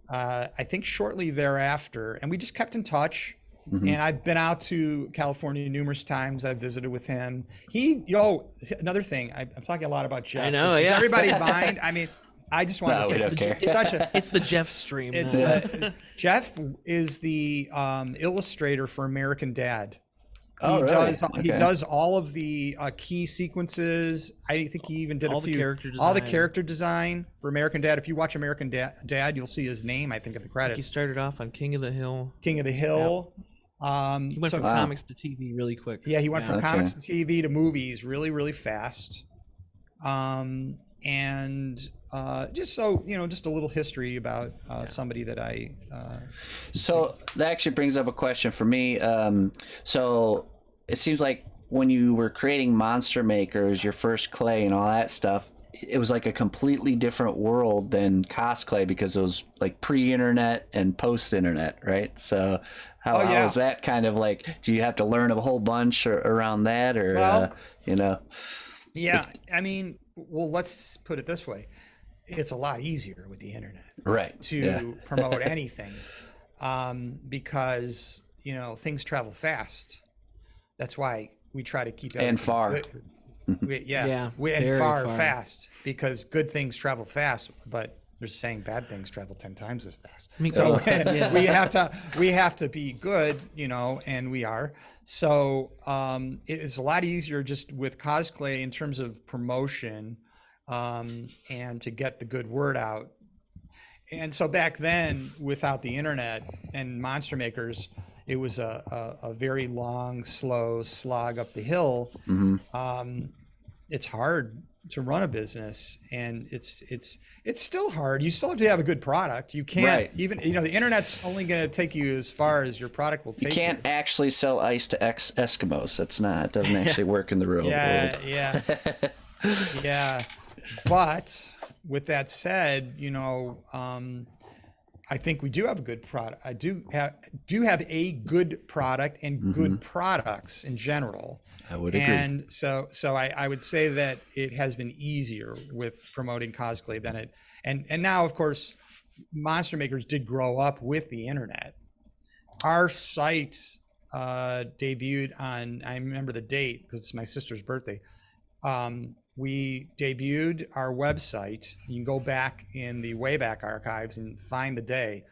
I think shortly thereafter, and we just kept in touch. And I've been out to California numerous times. I've visited with him. Another thing, I'm talking a lot about Jeff. I know, Does yeah. everybody mind? I mean, I just want to say, don't care. It's the Jeff stream. Jeff is the illustrator for American Dad. Oh, really? He does all of the key sequences. I think he even did all the character design for American Dad. If you watch American Dad, you'll see his name, I think, in the credits. He started off on King of the Hill. King of the Hill. Yep. He went from comics to TV really quick. Yeah, he went from comics to TV to movies really, really fast. Just so just a little history about somebody that I. So that actually brings up a question for me. So it seems like when you were creating Monster Makers, your first clay and all that stuff, it was like a completely different world than Cosclay because it was like pre-internet and post-internet, right? So how is that kind of like? Do you have to learn a whole bunch around that, or Yeah, I mean, well, let's put it this way: it's a lot easier with the internet, right, to promote anything, because things travel fast. That's why we try to keep and far. Fast, because good things travel fast, but they're saying bad things travel 10 times as fast. we have to be good, and we are. So it's a lot easier just with Cosclay in terms of promotion, and to get the good word out. And so back then, without the internet and monster makers, it was a very long, slow slog up the hill. It's hard to run a business, and it's still hard. You still have to have a good product. You can't even, the internet's only going to take you as far as your product will take you. You can't actually sell ice to Eskimos. It doesn't actually work in the real world. Yeah. But with that said, I think we do have a good product. I do have a good product and good products in general. I would agree. And so I would say that it has been easier with promoting Cosclay than it. And now, of course, monster makers did grow up with the internet. Our site debuted on, I remember the date because it's my sister's birthday. We debuted our website. You can go back in the Wayback Archives and find the day,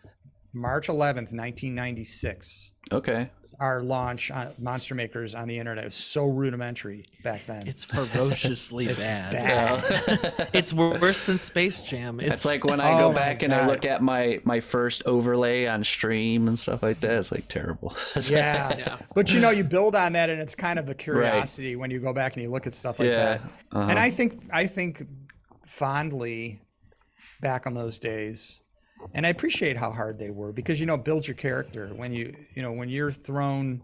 March 11th, 1996. Okay. Our launch on Monster Makers on the internet was so rudimentary back then. It's ferociously bad. bad. It's worse than Space Jam. It's like when I go back and I look at my first overlay on stream and stuff like that. It's like terrible. Yeah. But you build on that, and it's kind of a curiosity when you go back and you look at stuff like that. And I think fondly back on those days. And I appreciate how hard they were because, build your character when when you're thrown,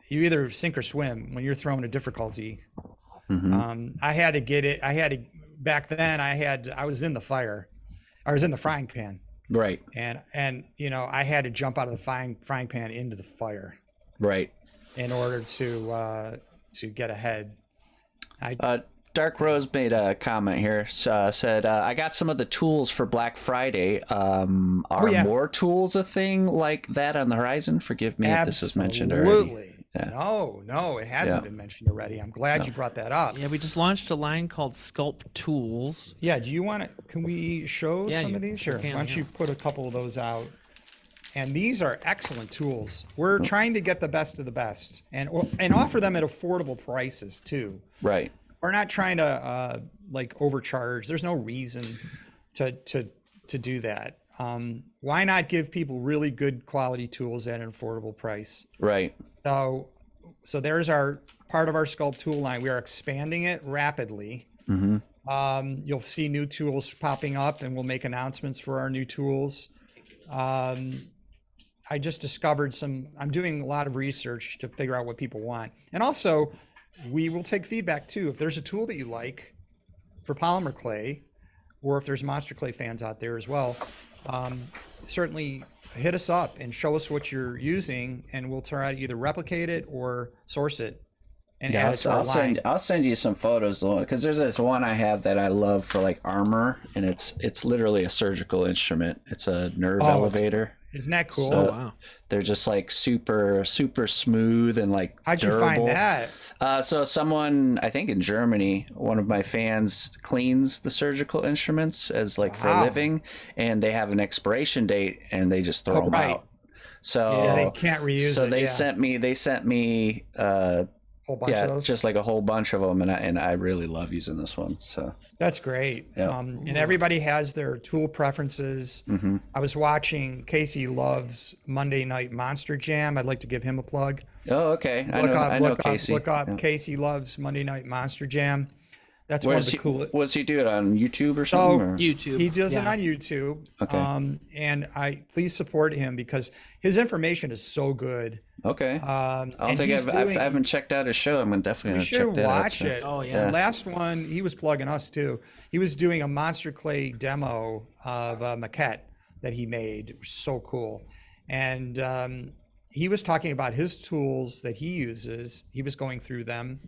you either sink or swim when you're thrown a difficulty. I had to get it. Back then I was in the fire. I was in the frying pan. Right. And I had to jump out of the frying pan into the fire. Right. In order to get ahead. Dark Rose made a comment here. Said, I got some of the tools for Black Friday. Are more tools a thing like that on the horizon? Forgive me if this was mentioned already. Absolutely. Yeah. No, it hasn't been mentioned already. I'm glad you brought that up. Yeah, we just launched a line called Sculpt Tools. Yeah, do you want to, can we show some of these? Sure. Why don't you put a couple of those out? And these are excellent tools. We're trying to get the best of the best and offer them at affordable prices too. Right. We're not trying to overcharge. There's no reason to do that. Why not give people really good quality tools at an affordable price? Right. So there's our part of our Sculpt tool line. We are expanding it rapidly. You'll see new tools popping up, and we'll make announcements for our new tools. I just discovered I'm doing a lot of research to figure out what people want, and also we will take feedback too. If there's a tool that you like for polymer clay, or if there's monster clay fans out there as well, certainly hit us up and show us what you're using, and we'll try to either replicate it or source it and add it to our line. I'll send you some photos because there's this one I have that I love for like armor, and it's literally a surgical instrument. It's a nerve elevator. Isn't that cool? So wow. They're just like super smooth and like How'd durable. you find that? So someone, I think in Germany, one of my fans cleans the surgical instruments as like for a living, and they have an expiration date and they just throw them out. So they can't reuse it. So they sent me whole bunch of those? just like a whole bunch of them, and I really love using this one. So that's great. Yeah. And everybody has their tool preferences. I was watching Casey Love's Monday Night Monster Jam. I'd like to give him a plug. Oh, okay. I know Casey. Look up Casey Love's Monday Night Monster Jam. That's one of the coolest. What's he do it on YouTube or something? YouTube. He does it on YouTube. Okay. And please support him because his information is so good. Okay. I don't think I haven't checked out his show. I'm definitely gonna check that out. Watch it. Oh yeah. The last one, he was plugging us too. He was doing a monster clay demo of a maquette that he made. It was so cool. And he was talking about his tools that he uses. He was going through them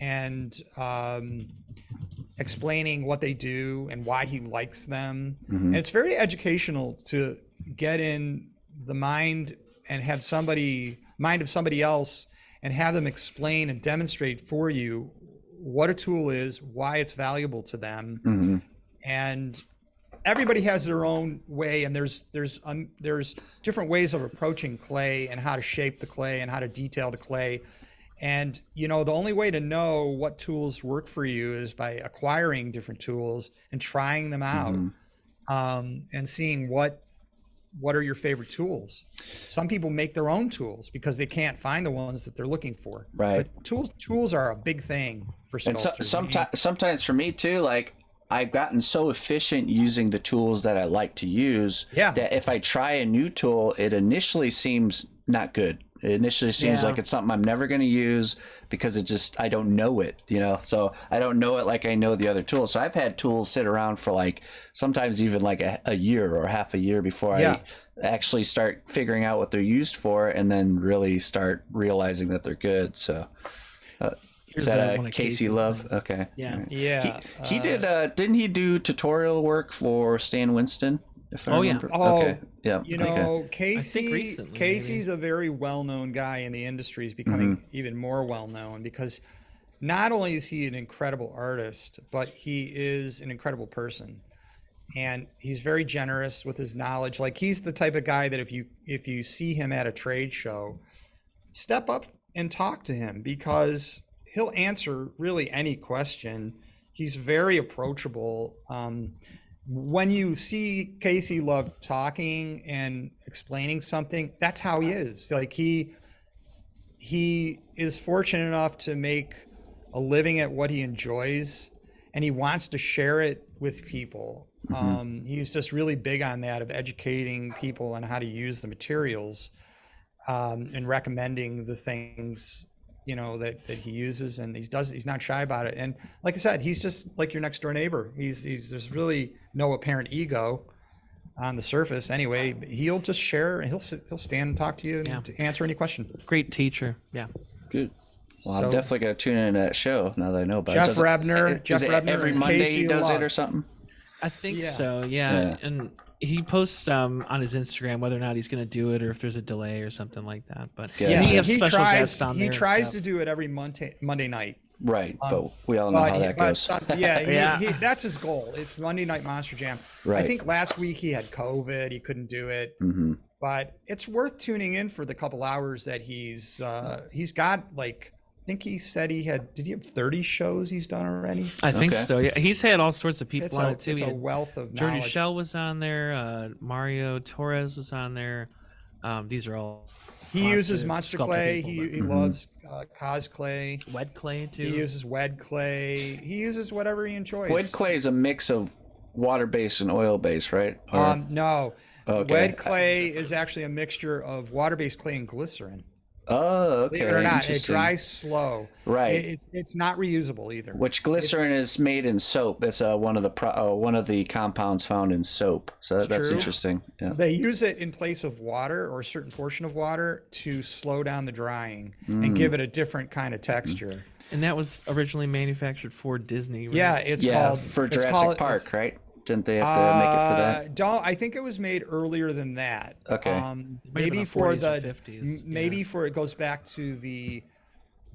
and explaining what they do and why he likes them. And it's very educational to get in the mind and have mind of somebody else and have them explain and demonstrate for you what a tool is, why it's valuable to them. And everybody has their own way, and there's different ways of approaching clay and how to shape the clay and how to detail the clay. And the only way to know what tools work for you is by acquiring different tools and trying them out. and seeing what are your favorite tools. Some people make their own tools because they can't find the ones that they're looking for. Right. But tools are a big thing for And sculptors. sometimes for me too, like I've gotten so efficient using the tools that I like to use that if I try a new tool, it initially seems not good. It initially seems like it's something I'm never going to use because I don't know it, so I don't know it like I know the other tools. So I've had tools sit around for like sometimes even like a year or half a year before I actually start figuring out what they're used for and then really start realizing that they're good. So is that Casey Love? Things. Okay. Yeah. Yeah. He did, didn't he do tutorial work for Stan Winston? If I remember. Oh, okay. Yeah. Casey's a very well-known guy in the industry. He's becoming even more well-known because not only is he an incredible artist, but he is an incredible person. And he's very generous with his knowledge. Like he's the type of guy that if you see him at a trade show, step up and talk to him because he'll answer really any question. He's very approachable. When you see Casey Love talking and explaining something, that's how he is. Like he is fortunate enough to make a living at what he enjoys, and he wants to share it with people. He's just really big on that, of educating people on how to use the materials, and recommending the things that he uses, and he's not shy about it. And like I said, he's just like your next door neighbor. There's really no apparent ego on the surface anyway. He'll just share, and he'll stand and talk to you and to answer any question. Great teacher. Yeah. Good. Well, I'm definitely going to tune in to that show now that I know about Jeff it. Rebner, every Monday Casey he does Love. it or something? I think so. Yeah. And he posts on his Instagram whether or not he's going to do it or if there's a delay or something like that. But he tries to do it every Monday night. Right, but we all know how that goes. That's his goal. It's Monday Night Monster Jam. Right. I think last week he had COVID. He couldn't do it. But it's worth tuning in for the couple hours that he's got. Like, I think he said did he have 30 shows he's done already? I think so. Yeah, he's had all sorts of people on it too. It's a wealth of Jordy knowledge. Shell was on there. Mario Torres was on there. These are all. He uses monster clay. He loves Cosclay. Wed clay too. He uses wed clay. He uses whatever he enjoys. Wed clay is a mix of water-based and oil-based, right? No. Okay. Wed clay is actually a mixture of water-based clay and glycerin. Oh, okay. Believe it or not, it dries slow. Right. It's not reusable either. Which glycerin is made in soap. That's one of the compounds found in soap. So that's interesting. Yeah. They use it in place of water or a certain portion of water to slow down the drying and give it a different kind of texture. And that was originally manufactured for Disney. Right? Yeah, it's called for Jurassic Park, right? Didn't they have to make it for that? I think it was made earlier than that. Okay. Maybe for the 50s. Maybe it goes back to the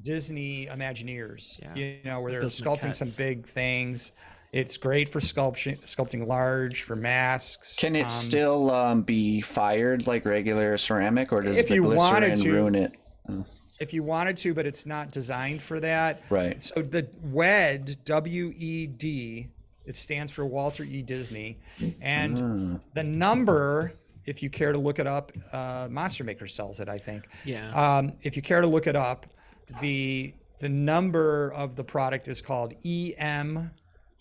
Disney Imagineers. Yeah. Where they're Those sculpting maquettes. some big things. It's great for sculpting large, for masks. Can it still be fired like regular ceramic, or does if the you glycerin wanted to, ruin it? If you wanted to, but it's not designed for that. Right. So the WED, W-E-D, it stands for Walter E. Disney. And the number, if you care to look it up, Monster Maker sells it, I think. Yeah. If you care to look it up, the number of the product is called EM.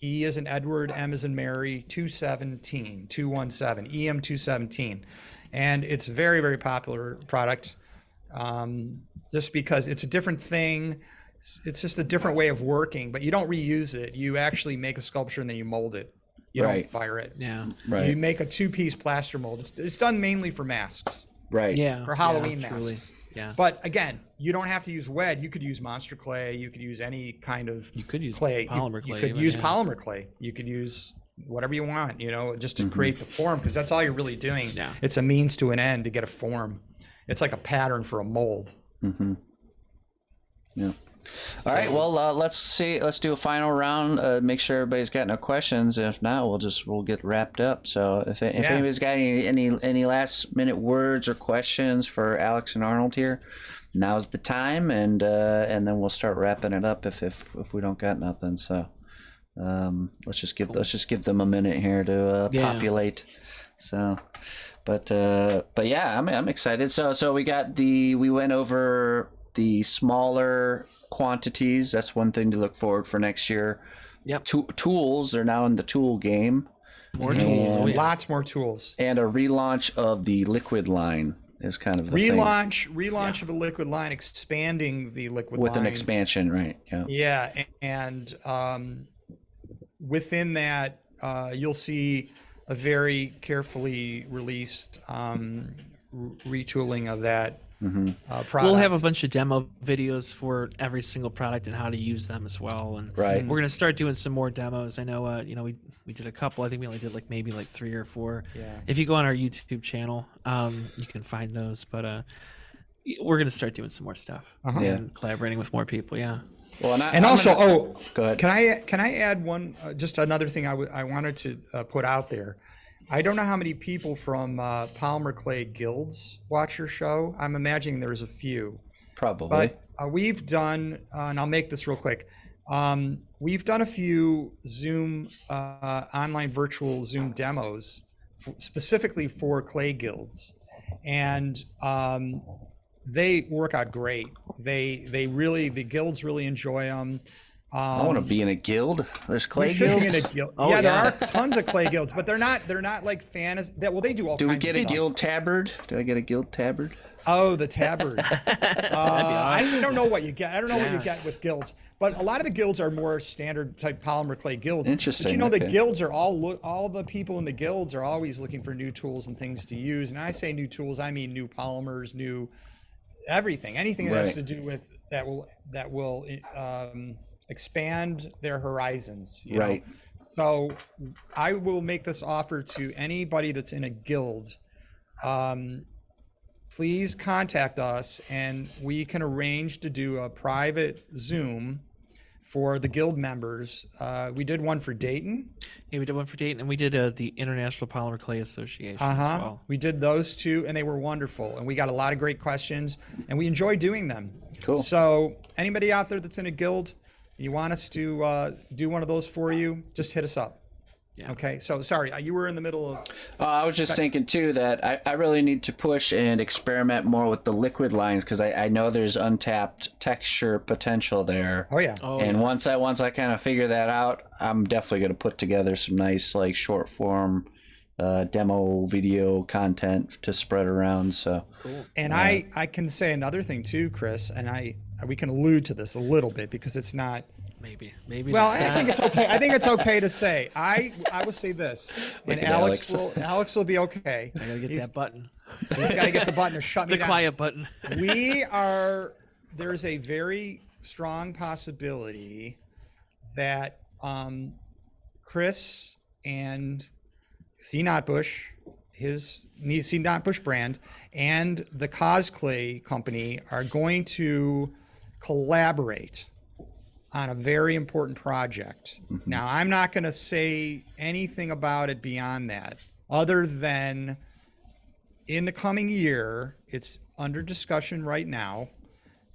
E as in Edward, M as in Mary, 217, EM 217. And it's a very, very popular product, just because it's a different thing. It's just a different way of working, but you don't reuse it. You actually make a sculpture and then you mold it. You don't fire it. Yeah. Right. You make a 2-piece plaster mold. It's done mainly for masks. Right. Yeah. For Halloween masks. Truly. Yeah. But again, you don't have to use WED. You could use monster clay. You could use any kind of clay. Polymer You clay. could even, use yeah. polymer clay. You could use whatever you want, just to create the form, because that's all you're really doing. Yeah. It's a means to an end to get a form. It's like a pattern for a mold. Yeah. All right. Well, let's do a final round. Make sure everybody's got no questions. If not, we'll get wrapped up. So if anybody's got any last minute words or questions for Alex and Arnold here, now's the time, and then we'll start wrapping it up if we don't got nothing. So Let's just give them a minute here to populate. So, but yeah, I'm excited. So we went over the smaller quantities. That's one thing to look forward for next year. Yep. Tools. They're now in the tool game. More tools. Oh, yeah. Lots more tools. And a relaunch of the liquid line is kind of the relaunch of the liquid line, expanding the liquid line with an expansion, right? Yeah. Yeah, and within that, you'll see a very carefully released retooling of that product. We'll have a bunch of demo videos for every single product and how to use them as well. And right. we're going to start doing some more demos. I know, we did a couple. I think we only did maybe 3 or 4. Yeah. If you go on our YouTube channel, you can find those. But we're going to start doing some more stuff and collaborating with more people. Yeah. Well, go ahead. Can I add one? Just another thing I wanted to put out there. I don't know how many people from Polymer Clay Guilds watch your show. I'm imagining there's a few. Probably. But we've done, and I'll make this real quick. We've done a few Zoom, online virtual Zoom demos specifically for clay guilds. And they work out great. The guilds really enjoy them. I want to be in a guild. There's clay guilds. Be in a guild. Oh, there are tons of clay guilds, but they're not like fantasy. Well, they do all. Do kinds we get of a stuff. guild tabard? Do I get a guild tabard? Oh, the tabard. I don't know what you get. I don't know what you get with guilds, but a lot of the guilds are more standard type polymer clay guilds. Interesting. But the guilds are all the people in the guilds are always looking for new tools and things to use. And I say new tools, I mean new polymers, new everything, anything that has to do with that will expand their horizons. You know? So I will make this offer to anybody that's in a guild. Please contact us and we can arrange to do a private Zoom for the guild members. We did one for Dayton. Yeah, we did one for Dayton, and we did the International Polymer Clay Association as well. We did those two, and they were wonderful. And we got a lot of great questions, and we enjoy doing them. Cool. So anybody out there that's in a guild, you want us to do one of those for you, just hit us up. Yeah. Okay, so sorry, you were in the middle of... I was just thinking, too, that I really need to push and experiment more with the liquid lines, because I know there's untapped texture potential there. Oh, yeah. Once I kind of figure that out, I'm definitely going to put together some nice, short form demo video content to spread around. So cool. And I can say another thing, too, Chris, and we can allude to this a little bit, because it's not... Maybe. Well, I think it's okay. I think it's okay to say. I will say this, and Alex will be okay. I gotta get that button. He's got to get the button to shut me down. The quiet button. There's a very strong possibility that Chris and C. Notbush, his C. Notbush brand, and the Cosclay company are going to collaborate on a very important project. Mm-hmm. Now, I'm not going to say anything about it beyond that, other than in the coming year, it's under discussion right now,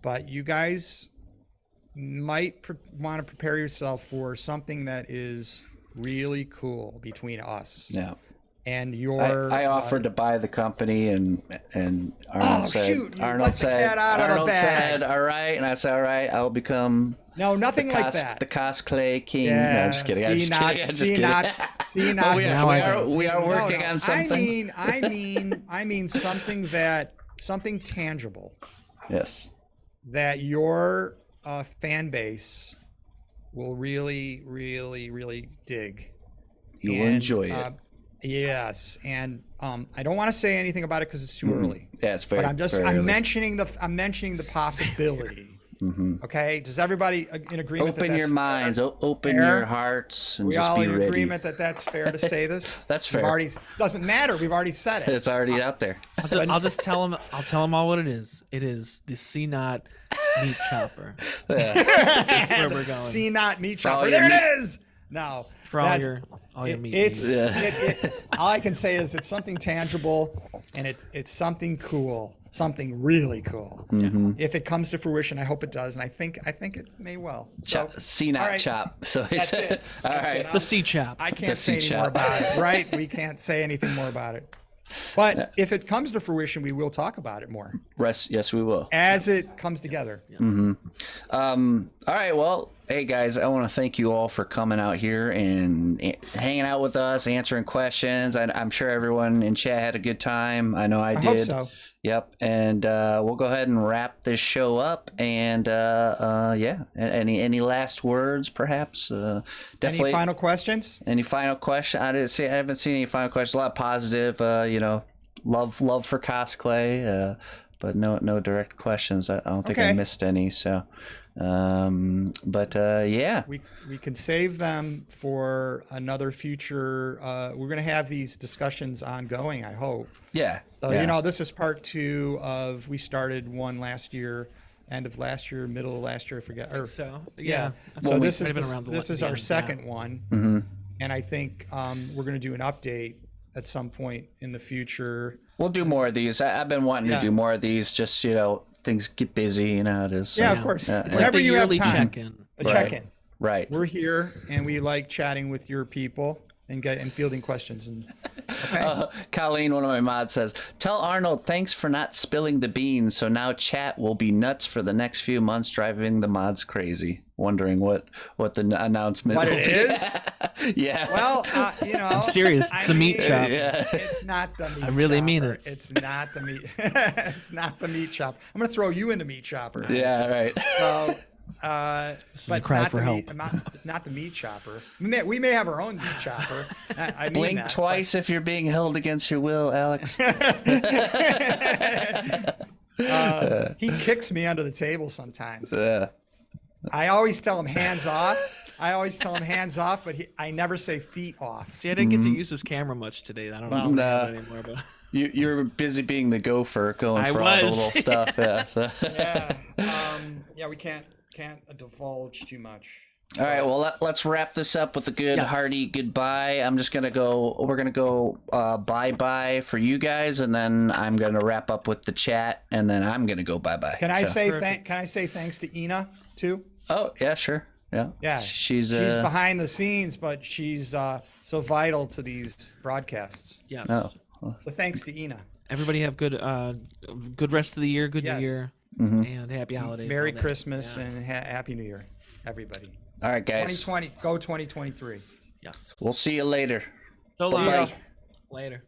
but you guys might want to prepare yourself for something that is really cool between us. Yeah. And I offered to buy the company, and Arnold said, all right, and I said, all right, I'll become nothing like that. The Cosclay king. Yeah. No, I'm just kidding. I'm just kidding. We are working on something. I mean something tangible. Yes. That your fan base will really, really, really dig. You will enjoy it. Yes, and I don't want to say anything about it because it's too early. Yeah, it's very. But I'm mentioning the possibility. Mm-hmm. Okay, does everybody in agreement? Open your minds, open your hearts, and just be ready. We all in agreement that that's fair to say this. That's fair. Doesn't matter. We've already said it. It's already out there. I'll just tell them. I'll tell them all what it is. It is the C-Knot meat chopper. Yeah. That's where we're going. C-Knot meat chopper. There it is. No. For all that's- your meat it's needs. all I can say is it's something tangible, and it's something cool, something really cool. If it comes to fruition, I hope it does, and I think it may well. So, See, not all right. chop. So That's it. all That's right. it. The sea chop. I can't The say sea any more chop. about it, right? We can't say anything more about it. But if it comes to fruition, we will talk about it more Yes, we will. as it comes together. All right. Well, hey guys, I want to thank you all for coming out here and hanging out with us, answering questions. I'm sure everyone in chat had a good time. I know I did. I hope so. Yep. And we'll go ahead and wrap this show up. And yeah, any last words, perhaps? Definitely. Any final questions? Any final question? I haven't seen any final questions. A lot of positive. Love for Cosclay. But no direct questions. I don't think I Okay. missed any. So, yeah. We can save them for another future. We're going to have these discussions ongoing, I hope. Yeah. So, yeah. this is part 2 of, we started one last year, end of last year, middle of last year, I forget. Or, So yeah. I So think this might is have been around this is the our end, yeah. second one. And I think we're going to do an update at some point in the future. We'll do more of these. I've been wanting to Yeah. do more of these. Just things get busy. You know how it is. So, Yeah, of course. It's Whenever like the you have yearly time. check-in. A Right. check-in. Right. We're here, and we like chatting with your people and fielding questions. And okay. Colleen, one of my mods, says, "Tell Arnold thanks for not spilling the beans. So now chat will be nuts for the next few months, driving the mods crazy." Wondering what the announcement What will it be. is? Yeah. Well, I'm serious. It's the meat chop. Yeah. It's not the meat. I really mean chopper. it. It's not the meat. It's not the meat chopper. I'm gonna throw you in the meat chopper. Yeah. Right. So, but a it's cry not for the help. meat. Not the meat chopper. We may have our own meat chopper. I mean Blink that, twice if you're being held against your will, Alex. He kicks me under the table sometimes. Yeah. I always tell him hands off. But I never say feet off. See, I didn't get to use this camera much today. I don't know Nah. anymore, but You're busy being the gopher, going I for all the was. little stuff. Yeah. So. Yeah, we can't divulge too much. All right, well, let's wrap this up with a good Yes. hearty goodbye. We're gonna go bye-bye for you guys, and then I'm gonna wrap up with the chat, and then I'm gonna go bye-bye. Can I So- say thanks to Ina too? Oh, yeah, sure. Yeah. Yeah, She's behind the scenes, but she's so vital to these broadcasts. yes. Oh. So thanks to Ina. Everybody have good rest of the year, good Yes. New Year, Mm-hmm. and happy holidays. Merry all that. Christmas Yeah. and Happy New Year, everybody. All right, guys. 2020, go 2023. Yes. We'll see you later. So Bye. long. Later.